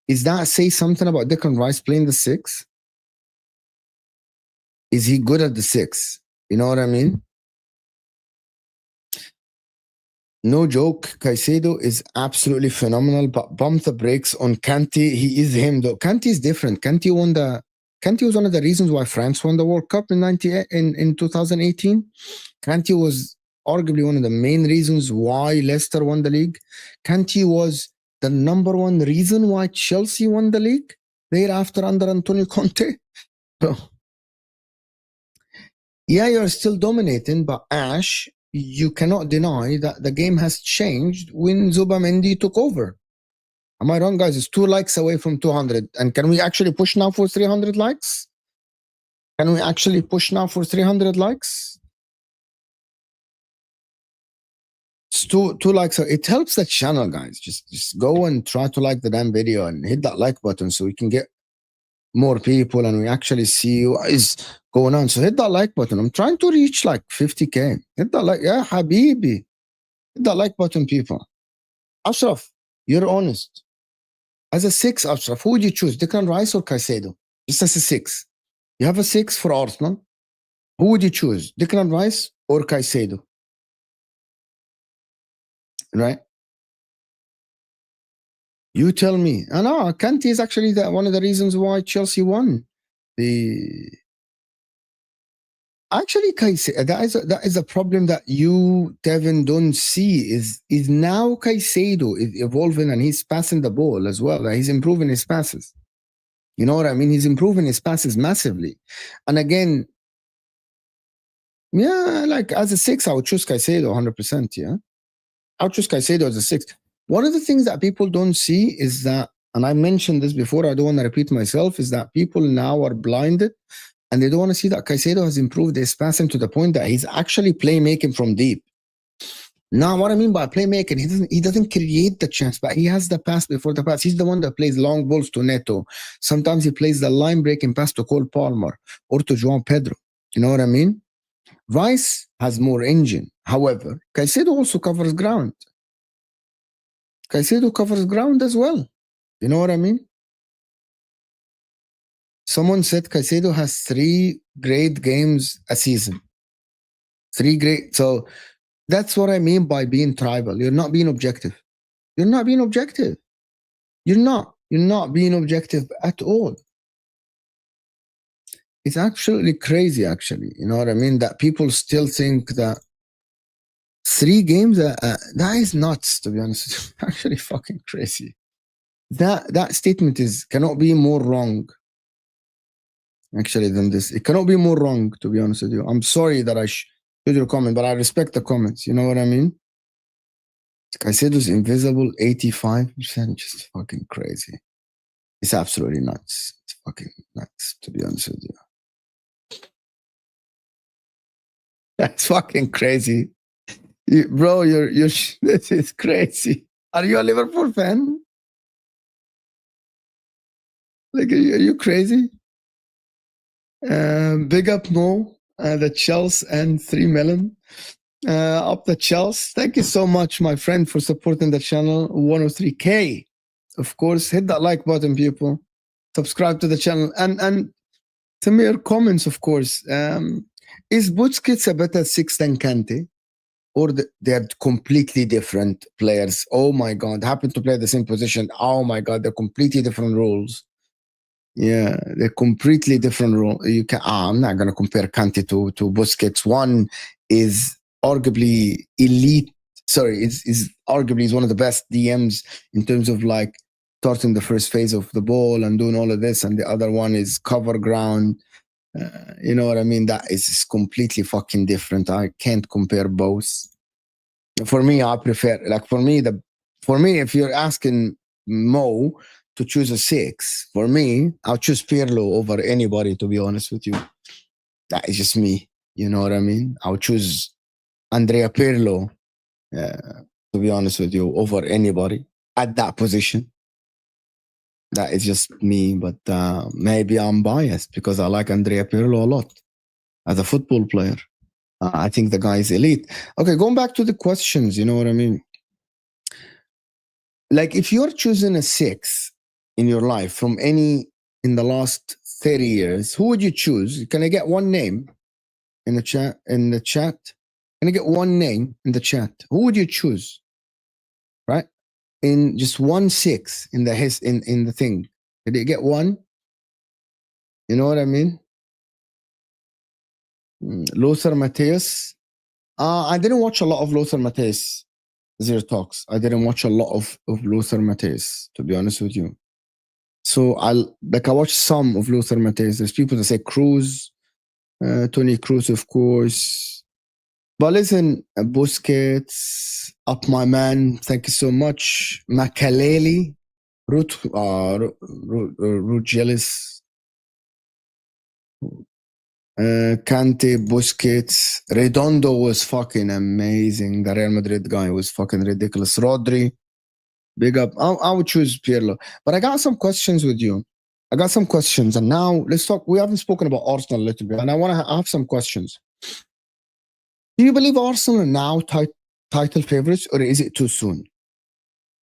is that say something about Declan Rice playing the 6? Is he good at the 6? You know what I mean? No joke, Caicedo is absolutely phenomenal, but bump the brakes on Kanté. He is him, though. Kanté is different. Kanté was one of the reasons why France won the World Cup in 2018. Kanté was arguably one of the main reasons why Leicester won the league. Kanté was the number one reason why Chelsea won the league thereafter under Antonio Conte. So, yeah, you're still dominating, but Ash, you cannot deny that the game has changed when Zubamendi took over. Am I wrong, guys? It's 2 likes away from 200. And can we actually push now for 300 likes? Can we actually push now for 300 likes? It's 2 likes. It helps the channel, guys. Just go and try to like the damn video and hit that like button so we can get more people and we actually see what is going on. So hit that like button. I'm trying to reach like 50K. Hit that like, yeah, Habibi. Hit that like button, people. Ashraf, you're honest. As a 6, Ashraf, who would you choose? Declan Rice or Caicedo? Just as a 6. You have a 6 for Arsenal. Who would you choose? Declan Rice or Caicedo? Right? You tell me. And Kanté is actually one of the reasons why Chelsea won. Actually, Caicedo, that is a problem that you, Devin, don't see. Is now Caicedo is evolving and he's passing the ball as well. He's improving his passes. You know what I mean? He's improving his passes massively. And again, yeah, like as a 6, I would choose Caicedo 100%. Yeah, I would choose Caicedo as a 6. One of the things that people don't see is that, and I mentioned this before, I don't want to repeat myself, is that people now are blinded and they don't want to see that Caicedo has improved his passing to the point that he's actually playmaking from deep. Now, what I mean by playmaking, he doesn't create the chance, but he has the pass before the pass. He's the one that plays long balls to Neto. Sometimes he plays the line-breaking pass to Cole Palmer or to João Pedro. You know what I mean? Rice has more engine. However, Caicedo also covers ground. Caicedo covers ground as well. You know what I mean? Someone said Caicedo has 3 great games a season. 3 great. So that's what I mean by being tribal. You're not being objective. You're not being objective. You're not being objective at all. It's absolutely crazy, actually. You know what I mean? That people still think that 3 games, that is nuts, to be honest. Actually fucking crazy. That statement cannot be more wrong, actually, than this. It cannot be more wrong, to be honest with you. I'm sorry that I showed your comment, but I respect the comments. You know what I mean? Caicedo's invisible 85%, just fucking crazy. It's absolutely nuts. It's fucking nuts, to be honest with you. That's fucking crazy. Bro, this is crazy. Are you a Liverpool fan? Like, are you crazy? Big up Mo, the Chelsea and 3 million. Up the Chelsea. Thank you so much, my friend, for supporting the channel. 103K. Of course, hit that like button, people. Subscribe to the channel and send me your comments, of course. Is Busquets a better 6 than Kante? Or they're completely different players? Oh my God, happen to play the same position. Oh my God, they're completely different roles. Yeah, they're completely different roles. You can. I'm not gonna compare Kante to Busquets. One is arguably elite. Sorry, is arguably one of the best DMs in terms of like starting the first phase of the ball and doing all of this, and the other one is cover ground. You know what I mean? That is completely fucking different. I can't compare both. For me, I prefer, like, for me, if you're asking Mo to choose a 6, for me, I'll choose Pirlo over anybody, to be honest with you. That is just me. You know what I mean? I'll choose Andrea Pirlo, to be honest with you, over anybody at that position. That is just me, but maybe I'm biased because I like Andrea Pirlo a lot as a football player. I think the guy is elite. Okay, going back to the questions, you know what I mean? Like, if you're choosing a 6 in your life from any in the last 30 years, who would you choose? Can I get one name in the chat? Can I get one name in the chat? Who would you choose? Right? In just 1 6 in the thing. Did you get one? You know what I mean? Lothar Matthäus. I didn't watch a lot of Lothar Matthäus Zero Talks. I didn't watch a lot of Lothar Matthäus, to be honest with you. So I watched some of Lothar Matthäus. There's people that say Cruz, Tony Cruz, of course. But listen, Busquets, up my man. Thank you so much. Makaleli, Rugelis, Kante, Busquets. Redondo was fucking amazing. The Real Madrid guy was fucking ridiculous. Rodri, big up. I would choose Pirlo. But I got some questions with you. I got some questions. And now let's talk. We haven't spoken about Arsenal a little bit. And I want to have some questions. Do you believe Arsenal are now title favorites, or is it too soon?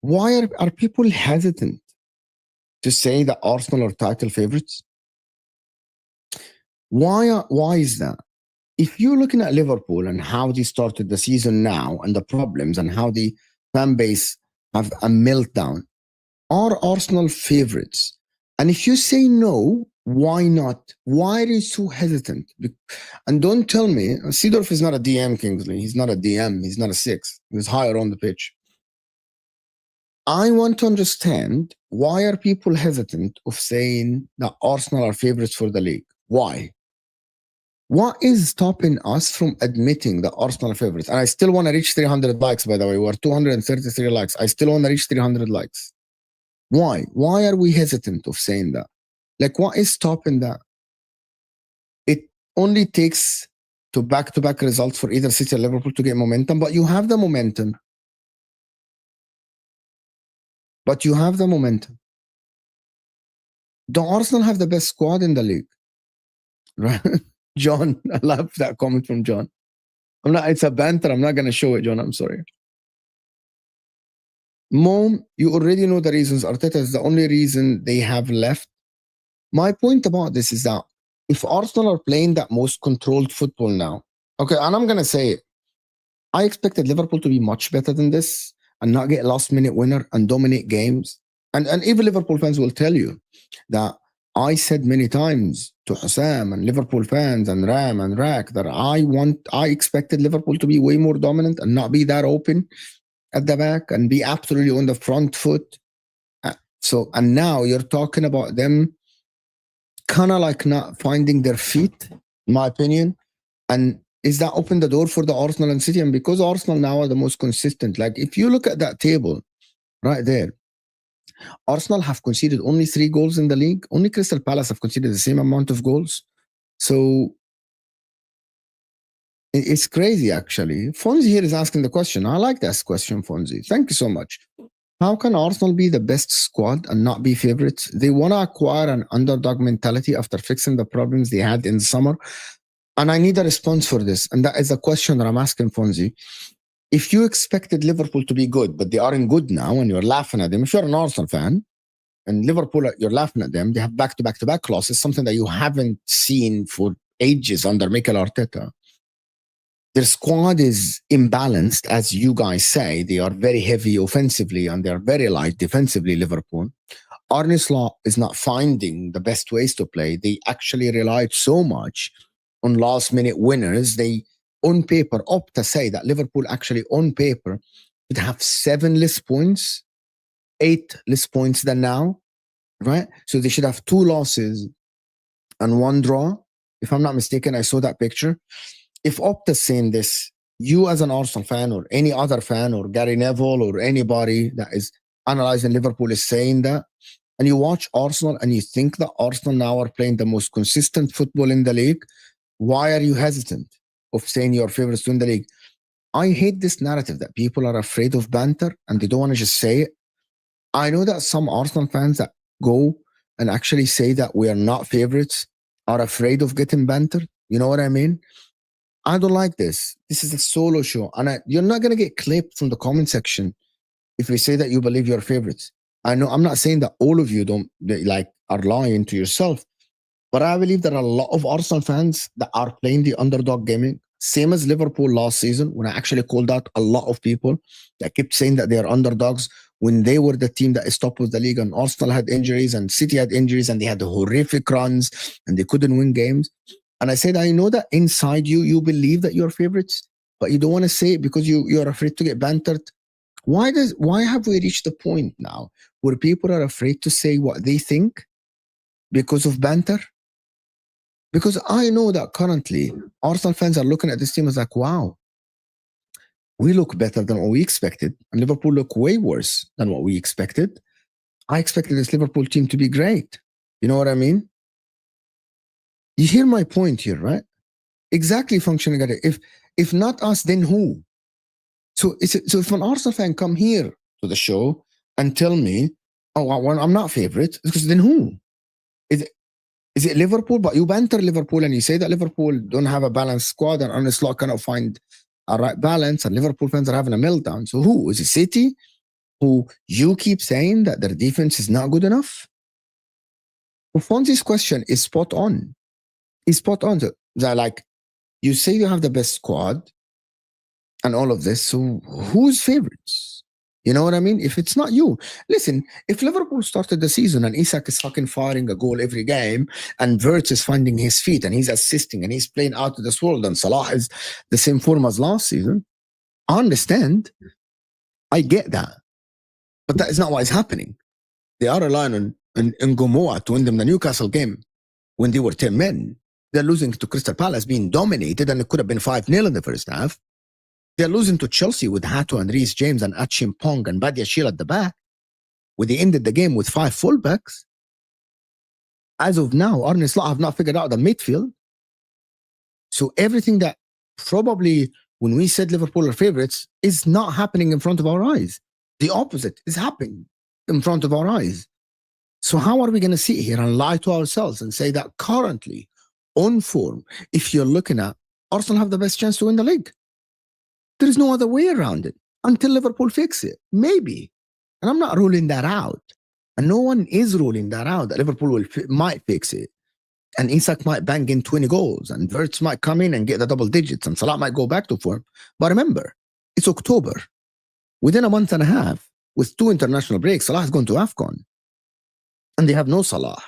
Why are people hesitant to say that Arsenal are title favorites? Why is that? If you're looking at Liverpool and how they started the season now and the problems and how the fan base have a meltdown, are Arsenal favorites? And if you say no, why not? Why are you so hesitant? And don't tell me, Seedorf is not a DM, Kingsley. He's not a DM. He's not a 6. He's higher on the pitch. I want to understand, why are people hesitant of saying that Arsenal are favorites for the league? Why? What is stopping us from admitting that Arsenal are favorites? And I still want to reach 300 likes, by the way. We're 233 likes. I still want to reach 300 likes. Why? Why are we hesitant of saying that? Like, what is stopping that? It only takes to back-to-back results for either City or Liverpool to get momentum, but you have the momentum. Do Arsenal have the best squad in the league? Right? John, I love that comment from John. It's a banter. I'm not going to show it, John. I'm sorry. Mom, you already know the reasons. Arteta is the only reason they have left. My point about this is that if Arsenal are playing that most controlled football now, okay, and I'm going to say it, I expected Liverpool to be much better than this, and not get a last minute winner and dominate games. And even Liverpool fans will tell you that I said many times to Hussam and Liverpool fans and Ram and Rak that I expected Liverpool to be way more dominant and not be that open at the back and be absolutely on the front foot. And now you're talking about them kind of like not finding their feet, in my opinion. And is that open the door for the Arsenal and City? And because Arsenal now are the most consistent, like if you look at that table right there, Arsenal have conceded only 3 goals in the league. Only Crystal Palace have conceded the same amount of goals. So it's crazy, actually. Fonzie here is asking the question. I like this question, Fonzie. Thank you so much. How can Arsenal be the best squad and not be favorites? They want to acquire an underdog mentality after fixing the problems they had in the summer. And I need a response for this. And that is a question that I'm asking Fonzie. If you expected Liverpool to be good, but they aren't good now and you're laughing at them, if you're an Arsenal fan and Liverpool, you're laughing at them, they have back-to-back-to-back losses, something that you haven't seen for ages under Mikel Arteta. Their squad is imbalanced, as you guys say. They are very heavy offensively and they're very light defensively, Liverpool. Arne Slot is not finding the best ways to play. They actually relied so much on last-minute winners. They, on paper, opt to say that Liverpool actually, on paper, would have 7 less points, 8 less points than now, right? So they should have 2 losses and 1 draw. If I'm not mistaken, I saw that picture. If Opta's saying this, you as an Arsenal fan or any other fan or Gary Neville or anybody that is analyzing Liverpool is saying that, and you watch Arsenal and you think that Arsenal now are playing the most consistent football in the league, why are you hesitant of saying your favorites to win the league? I hate this narrative that people are afraid of banter and they don't want to just say it. I know that some Arsenal fans that go and actually say that we are not favorites are afraid of getting bantered. You know what I mean? I don't like this. This is a solo show. And you're not going to get clipped from the comment section if we say that you believe your favorites. I know I'm not saying that all of you are lying to yourself, but I believe there are a lot of Arsenal fans that are playing the underdog gaming, same as Liverpool last season when I actually called out a lot of people that kept saying that they are underdogs when they were the team that is top of the league and Arsenal had injuries and City had injuries and they had horrific runs and they couldn't win games. And I said, I know that inside you believe that you're favorites, but you don't want to say it because you're afraid to get bantered. Why have we reached the point now where people are afraid to say what they think because of banter? Because I know that currently Arsenal fans are looking at this team as like, wow, we look better than what we expected. And Liverpool look way worse than what we expected. I expected this Liverpool team to be great. You know what I mean? You hear my point here, right? Exactly functioning at it. If not us, then who? So if an Arsenal fan come here to the show and tell me, oh, I'm not favorite, because then who? Is it Liverpool? But you banter Liverpool and you say that Liverpool don't have a balanced squad and Arne Slot cannot find a right balance and Liverpool fans are having a meltdown. So who? Is it City? Who you keep saying that their defense is not good enough? Well, Fonzie's question is spot on. He's spot on. That like, you say you have the best squad and all of this, so who's favorites? You know what I mean? If it's not you. Listen, if Liverpool started the season and Isak is fucking firing a goal every game and Wirtz is finding his feet and he's assisting and he's playing out of this world and Salah is the same form as last season, I understand. I get that. But that is not what is happening. They are relying on Ngomoa to win them the Newcastle game when they were 10 men. They're losing to Crystal Palace, being dominated, and it could have been 5-0 in the first half. They're losing to Chelsea with Hato and Reece James and Achim Pong and Badia Shil at the back, where they ended the game with 5 fullbacks. As of now, Arne Slot have not figured out the midfield. So everything that probably when we said Liverpool are favourites is not happening in front of our eyes. The opposite is happening in front of our eyes. So how are we going to sit here and lie to ourselves and say that currently, on form, if you're looking at Arsenal have the best chance to win the league? There is no other way around it until Liverpool fix it. Maybe. And I'm not ruling that out. And no one is ruling that out, that Liverpool might fix it. And Isak might bang in 20 goals. And Wirtz might come in and get the double digits. And Salah might go back to form. But remember, it's October. within a month and a half, with 2 international breaks, Salah has gone to AFCON. And they have no Salah.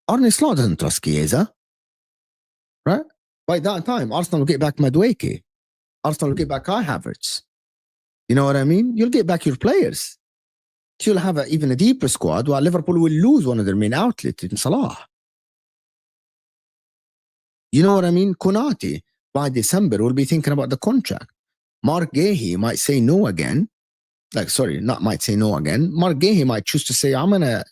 Arne Slot doesn't trust Chiesa. Right? By that time, Arsenal will get back Madueke. Arsenal will get back Kai Havertz. You know what I mean? You'll get back your players. You'll have even a deeper squad, while Liverpool will lose one of their main outlets in Salah. You know what I mean? Konate, by December, will be thinking about the contract. Mark Gahey might say no again. Might say no again. Mark Gahey might choose to say, I'm going to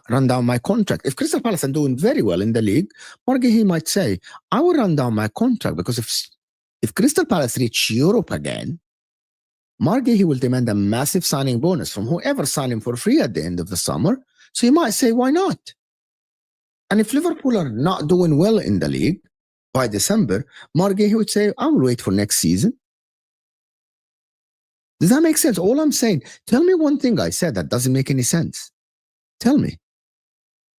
run down my contract. If Crystal Palace are doing very well in the league, Mark Gahey might say, I will run down my contract, because if Crystal Palace reach Europe again, Mark Gahey will demand a massive signing bonus from whoever signed him for free at the end of the summer. So he might say, why not? And if Liverpool are not doing well in the league by December, Mark Gahey would say, I will wait for next season. Does that make sense? All I'm saying, tell me one thing I said that doesn't make any sense. Tell me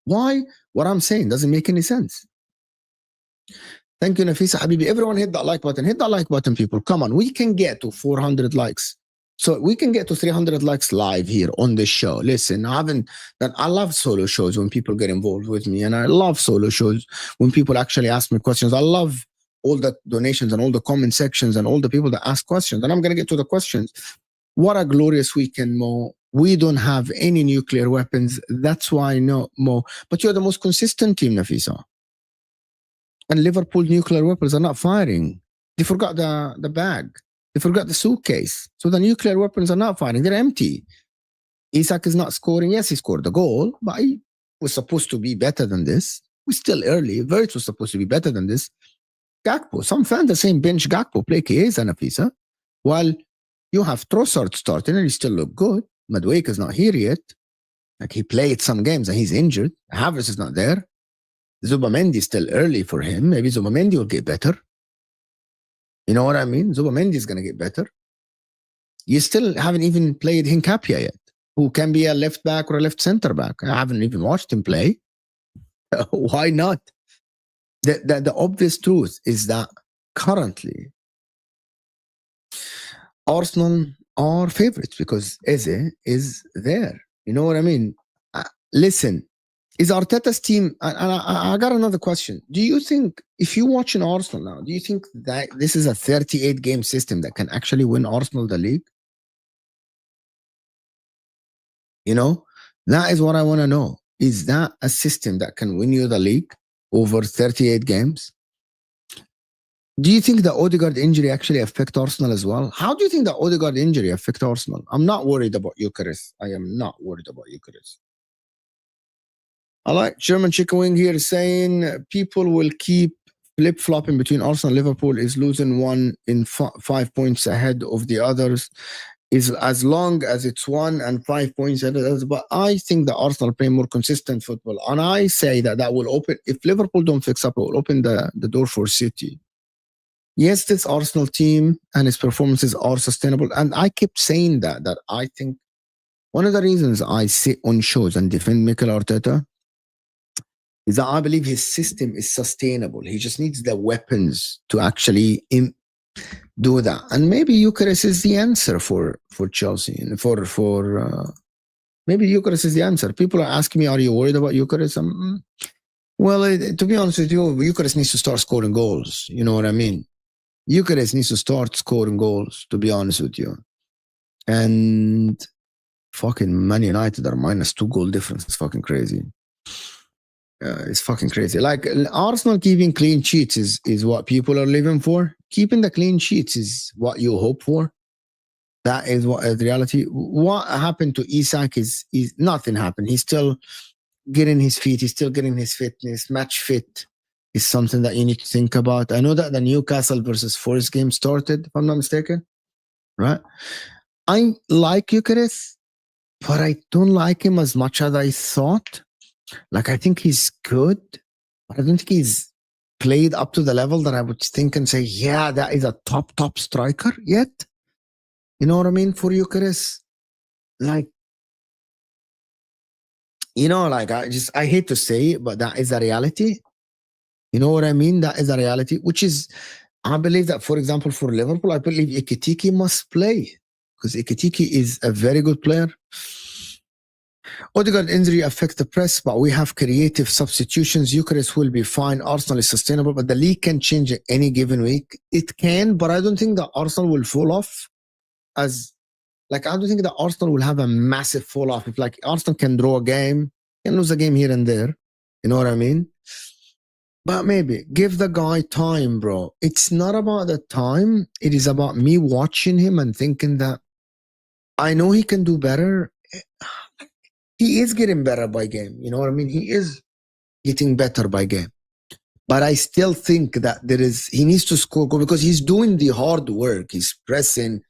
why what I'm saying doesn't make any sense. Thank you, Nafisa Habibi. Everyone hit that like button. Hit that like button, people. Come on, we can get to 400 likes. So we can get to 300 likes live here on this show. Listen, I love solo shows when people get involved with me, and I love solo shows when people actually ask me questions. I love all the donations and all the comment sections and all the people that ask questions. And I'm going to get to the questions. What a glorious weekend, Mo. We don't have any nuclear weapons. That's why, no, Mo. But you're the most consistent team, Nafisa. And Liverpool nuclear weapons are not firing. They forgot the bag. They forgot the suitcase. So the nuclear weapons are not firing. They're empty. Isak is not scoring. Yes, he scored the goal, but he was supposed to be better than this. We're still early. Verts was supposed to be better than this. Gakpo. Some fans are saying bench Gakpo, play Chiesa, Nafisa. While you have Trossard starting and he still look good. Madueke is not here yet. Like, he played some games and he's injured. Havertz is not there. Zubamendi is still early for him. Maybe Zubamendi will get better. You know what I mean? Zubamendi is going to get better. You still haven't even played Hincapia yet, who can be a left back or a left center back. I haven't even watched him play. Why not? The obvious truth is that currently Arsenal are favorites because Eze is there. You know what I mean? Listen, is Arteta's team, and I got another question. Do you think, if you watch an Arsenal now, do you think that this is a 38-game system that can actually win Arsenal the league? You know, that is what I want to know. Is that a system that can win you the league over 38 games? Do you think the Odegaard injury actually affect Arsenal as well? How do you think the Odegaard injury affect Arsenal? I'm not worried about Eucharist. I am not worried about Eucharist. I like German Chicken Wing here saying people will keep flip-flopping between Arsenal and Liverpool. Is losing one in 5 points ahead of the others is as long as it's 1 and 5 points ahead of the others. But I think that Arsenal play more consistent football. And I say that will open, if Liverpool don't fix up, it will open the door for City. Yes, this Arsenal team and its performances are sustainable. And I kept saying that I think one of the reasons I sit on shows and defend Mikel Arteta is that I believe his system is sustainable. He just needs the weapons to actually do that. And maybe Eucharist is the answer for Chelsea. And maybe Eucharist is the answer. People are asking me, are you worried about Eucharist? Well, to be honest with you, Eucharist needs to start scoring goals. You know what I mean? Eucharist needs to start scoring goals, to be honest with you. And fucking Man United are -2 goal difference. It's fucking crazy. It's fucking crazy. Like, Arsenal keeping clean sheets is what people are living for. Keeping the clean sheets is what you hope for. That is what is reality. What happened to Isak is nothing happened. He's still getting his feet. He's still getting his fitness. Match fit is something that you need to think about. I know that the Newcastle versus Forest game started, if I'm not mistaken. Right? I like Eucharist, but I don't like him as much as I thought. Like, I think he's good, but I don't think he's played up to the level that I would think and say, yeah, that is a top striker yet. You know what I mean? For Eucharist, like, you know, like, I hate to say it, but that is a reality. You know what I mean? That is a reality, which is, I believe that, for example, for Liverpool, I believe Ekitike must play because Ekitike is a very good player. Odegaard injury affect the press, but we have creative substitutions. Eucharist will be fine. Arsenal is sustainable, but the league can change at any given week. It can, but I don't think that Arsenal will fall off. As like, I don't think that Arsenal will have a massive fall off. If like Arsenal can draw a game, can lose a game here and there. You know what I mean? But maybe give the guy time, bro. It's not about the time. It is about me watching him and thinking that I know he can do better. He is getting better by game. You know what I mean? He is getting better by game. But I still think that he needs to score goal because he's doing the hard work. He's pressing.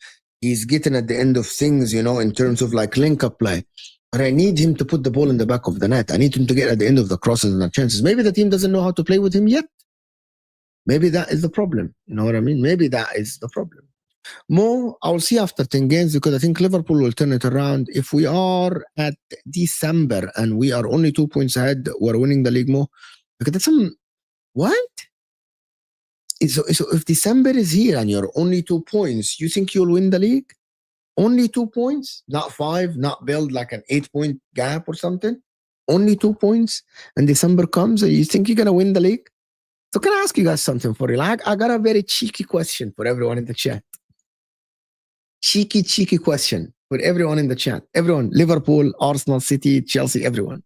He's getting at the end of things, you know, in terms of like link-up play. But I need him to put the ball in the back of the net. I need him to get at the end of the crosses and the chances. Maybe the team doesn't know how to play with him yet. Maybe that is the problem. You know what I mean? Maybe that is the problem. More, I'll see after 10 games because I think Liverpool will turn it around. If we are at December and we are only 2 points ahead, we're winning the league more. Because that's some... What? So if December is here and you're only 2 points, you think you'll win the league? Only 2 points, not 5, not build like an 8-point gap or something. Only 2 points, and December comes, and you think you're gonna win the league? So can I ask you guys something for real? I got a very cheeky question for everyone in the chat. Cheeky question for everyone in the chat. Everyone, Liverpool, Arsenal, City, Chelsea, everyone.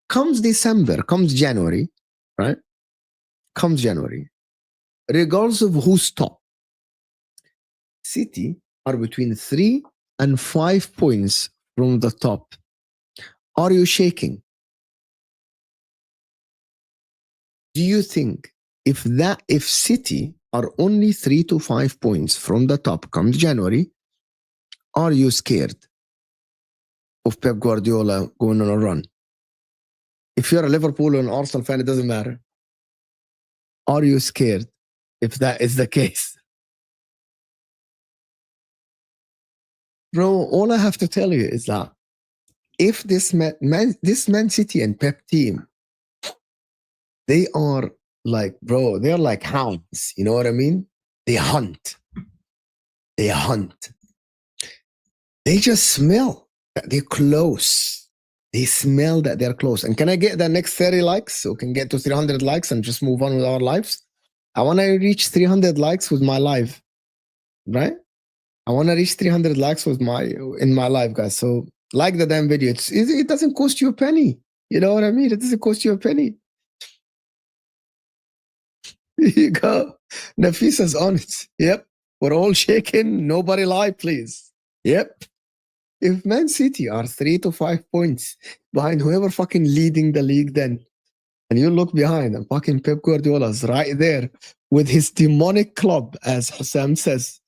Comes December, comes January, right? Comes January. Regardless of who's top, City are between 3 and 5 points from the top. Are you shaking? Do you think if City are only 3 to 5 points from the top comes January, are you scared of Pep Guardiola going on a run? If you're a Liverpool or an Arsenal fan, it doesn't matter. Are you scared if that is the case? Bro, all I have to tell you is that if this Man City and Pep team, they are like, bro, they're like hounds. You know what I mean? They hunt. They hunt. They just smell that they're close. They smell that they're close. And can I get the next 30 likes so we can get to 300 likes and just move on with our lives? I want to reach 300 likes with my live, right? I want to reach 300 likes in my live, guys. So like the damn video. It doesn't cost you a penny. You know what I mean? It doesn't cost you a penny. Here you go. Nafisa's on it. Yep. We're all shaking. Nobody lie, please. Yep. If Man City are 3 to 5 points behind whoever fucking leading the league then, and you look behind and fucking Pep Guardiola's right there with his demonic club, as Hassam says,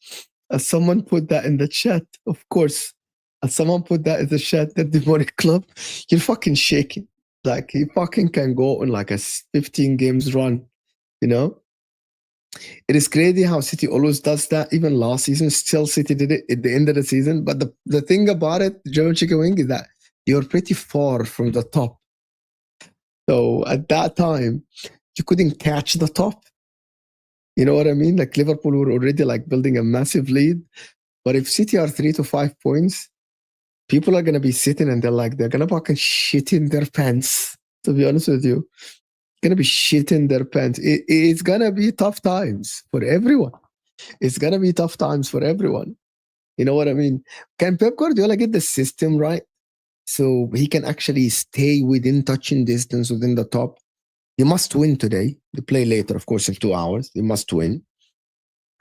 as someone put that in the chat, of course, as someone put that in the chat, the demonic club, you're fucking shaking. Like, he fucking can go on like a 15 games run, you know? It is crazy how City always does that. Even last season, still City did it at the end of the season. But the thing about it, German Chicken Wing, is that you're pretty far from the top. So at that time, you couldn't catch the top. You know what I mean? Like Liverpool were already like building a massive lead. But if City are 3 to 5 points, people are going to be sitting and they're going to fucking shit in their pants, to be honest with you. Going to be shit in their pants. It's going to be tough times for everyone. It's going to be tough times for everyone. You know what I mean? Can Pep Guardiola get the system right so he can actually stay within touching distance within the top? He must win today. They play later, of course, in 2 hours. They must win.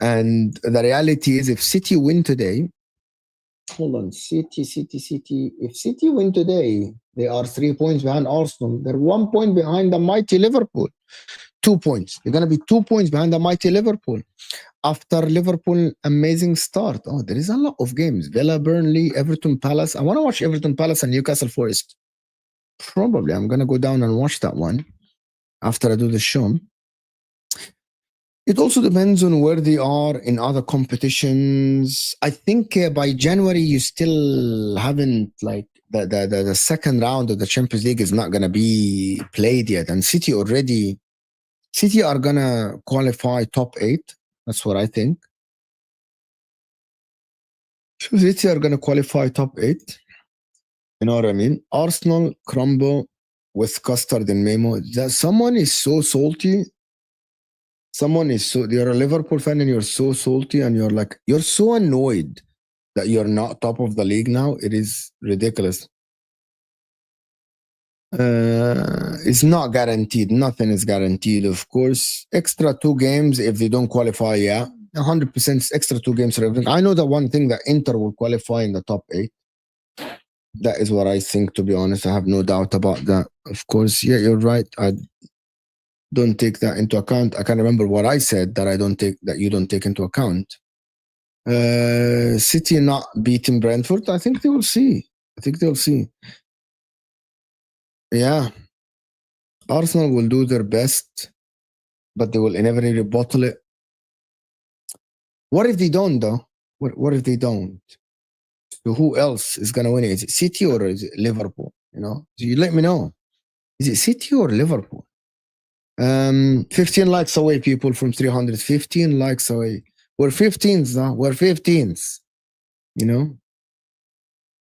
And the reality is if City win today, hold on, City. If City win today, they are 3 points behind Arsenal. They're 1 point behind the mighty Liverpool. 2 points. They're going to be 2 points behind the mighty Liverpool. After Liverpool, amazing start. Oh, there is a lot of games. Villa, Burnley, Everton, Palace. I want to watch Everton, Palace, and Newcastle Forest. Probably. I'm going to go down and watch that one after I do the show. It also depends on where they are in other competitions. I think by January, you still haven't, like, the second round of the Champions League is not going to be played yet. And City are going to qualify top 8. That's what I think. So City are going to qualify top 8. You know what I mean? Arsenal crumble with custard and Memo. That someone is so salty. Someone is so, you're a Liverpool fan and you're so salty and you're like, you're so annoyed that you're not top of the league now. It is ridiculous. It's not guaranteed. Nothing is guaranteed, of course. Extra 2 games if they don't qualify, yeah. 100% extra 2 games for everything. I know the one thing that Inter will qualify in the top 8. That is what I think, to be honest. I have no doubt about that. Of course, yeah, you're right. I don't take that into account. I can't remember what I said that you don't take into account. City not beating Brentford. I think they will see. Yeah. Arsenal will do their best, but they will inevitably bottle it. What if they don't, though? What if they don't? So who else is going to win it? Is it City or is it Liverpool? You know, so you let me know. Is it City or Liverpool? 15 likes away, people, from 300. 15 likes away. We're 15s now. We're 15s. You know,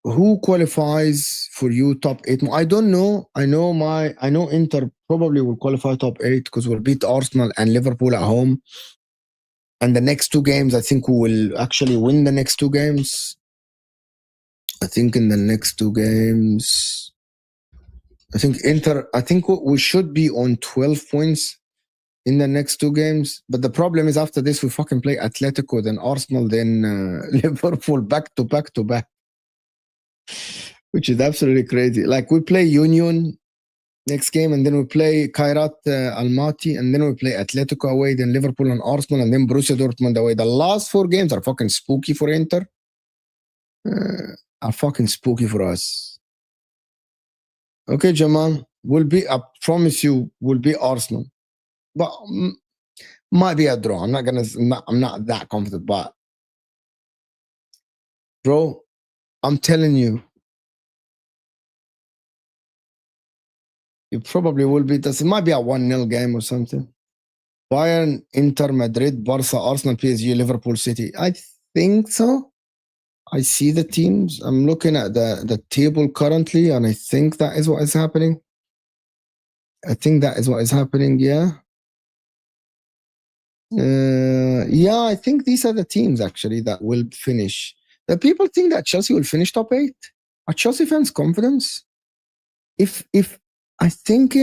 who qualifies for you top 8? I don't know. I know Inter probably will qualify top 8 because we'll beat Arsenal and Liverpool at home. And the next 2 games, I think we will actually win the next 2 games. I think in the next 2 games, I think we should be on 12 points in the next 2 games. But the problem is after this, we fucking play Atletico, then Arsenal, then Liverpool back to back to back, which is absolutely crazy. Like we play Union next game, and then we play Kairat Almaty, and then we play Atletico away, then Liverpool and Arsenal, and then Borussia Dortmund away. The last 4 games are fucking spooky for Inter. Are fucking spooky for us. Okay, Jamal, I promise you, we'll be Arsenal. But might be a draw. I'm not that confident, but bro, I'm telling you, you probably will beat us. It might be a 1-0 game or something. Bayern, Inter, Madrid, Barca, Arsenal, PSG, Liverpool, City. I think so. I see the teams. I'm looking at the table currently, and I think that is what is happening. Yeah. Yeah, I think these are the teams actually that will finish. The people think that Chelsea will finish top 8. Are Chelsea fans confidence? If I think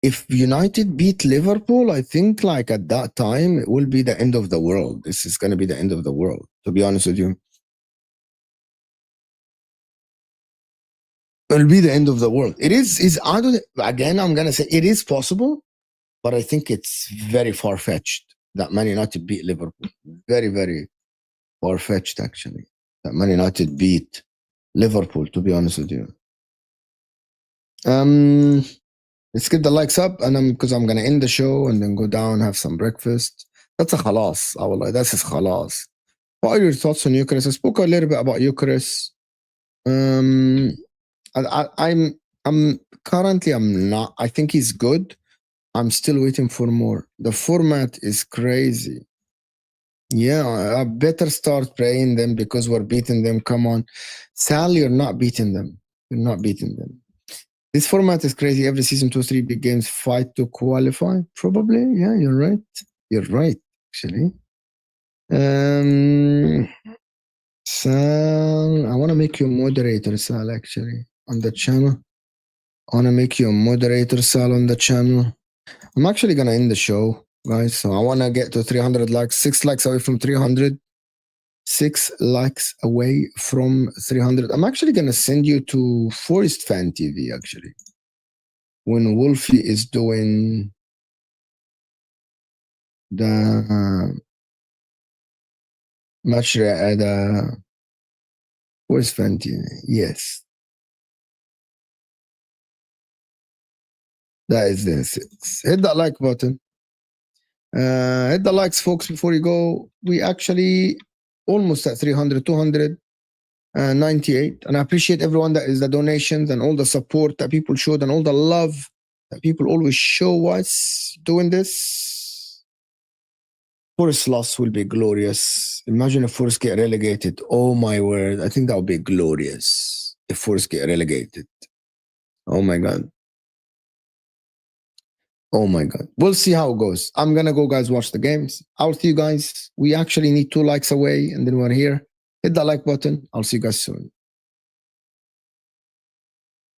if United beat Liverpool, I think like at that time it will be the end of the world. This is going to be the end of the world, to be honest with you. It'll be the end of the world. It is I don't again I'm going to say it is possible, but I think it's very far-fetched that Man United beat Liverpool. Very, very far-fetched, actually. That Man United beat Liverpool, to be honest with you. Let's get the likes up, and because I'm going to end the show and then go down, have some breakfast. That's a khalas. That's his khalas. What are your thoughts on Eucharist? I spoke a little bit about Eucharist. I'm not. I think he's good. I'm still waiting for more. The format is crazy. Yeah, I better start praying them because we're beating them. Come on. Sal, you're not beating them. You're not beating them. This format is crazy. Every season, 2 or 3 big games fight to qualify. Probably. Yeah, you're right. You're right, actually. Sal, I want to make you a moderator, Sal, actually, on the channel. I want to make you a moderator, Sal, on the channel. I'm actually going to end the show, guys. So I want to get to 300 likes, 6 likes away from 300. 6 likes away from 300. I'm actually going to send you to Forest Fan TV, actually. When Wolfie is doing the match at Forest Fan TV. Yes. That is the 6. Hit that like button. Hit the likes, folks, before you go. We actually almost at 300, 298. And I appreciate everyone that is the donations and all the support that people showed and all the love that people always show us doing this. Forest loss will be glorious. Imagine if Forest get relegated. Oh my word. I think that would be glorious if Forest get relegated. Oh my God. Oh my God. We'll see how it goes. I'm going to go, guys, watch the games. I'll see you guys. We actually need 2 likes away and then we're here. Hit that like button. I'll see you guys soon.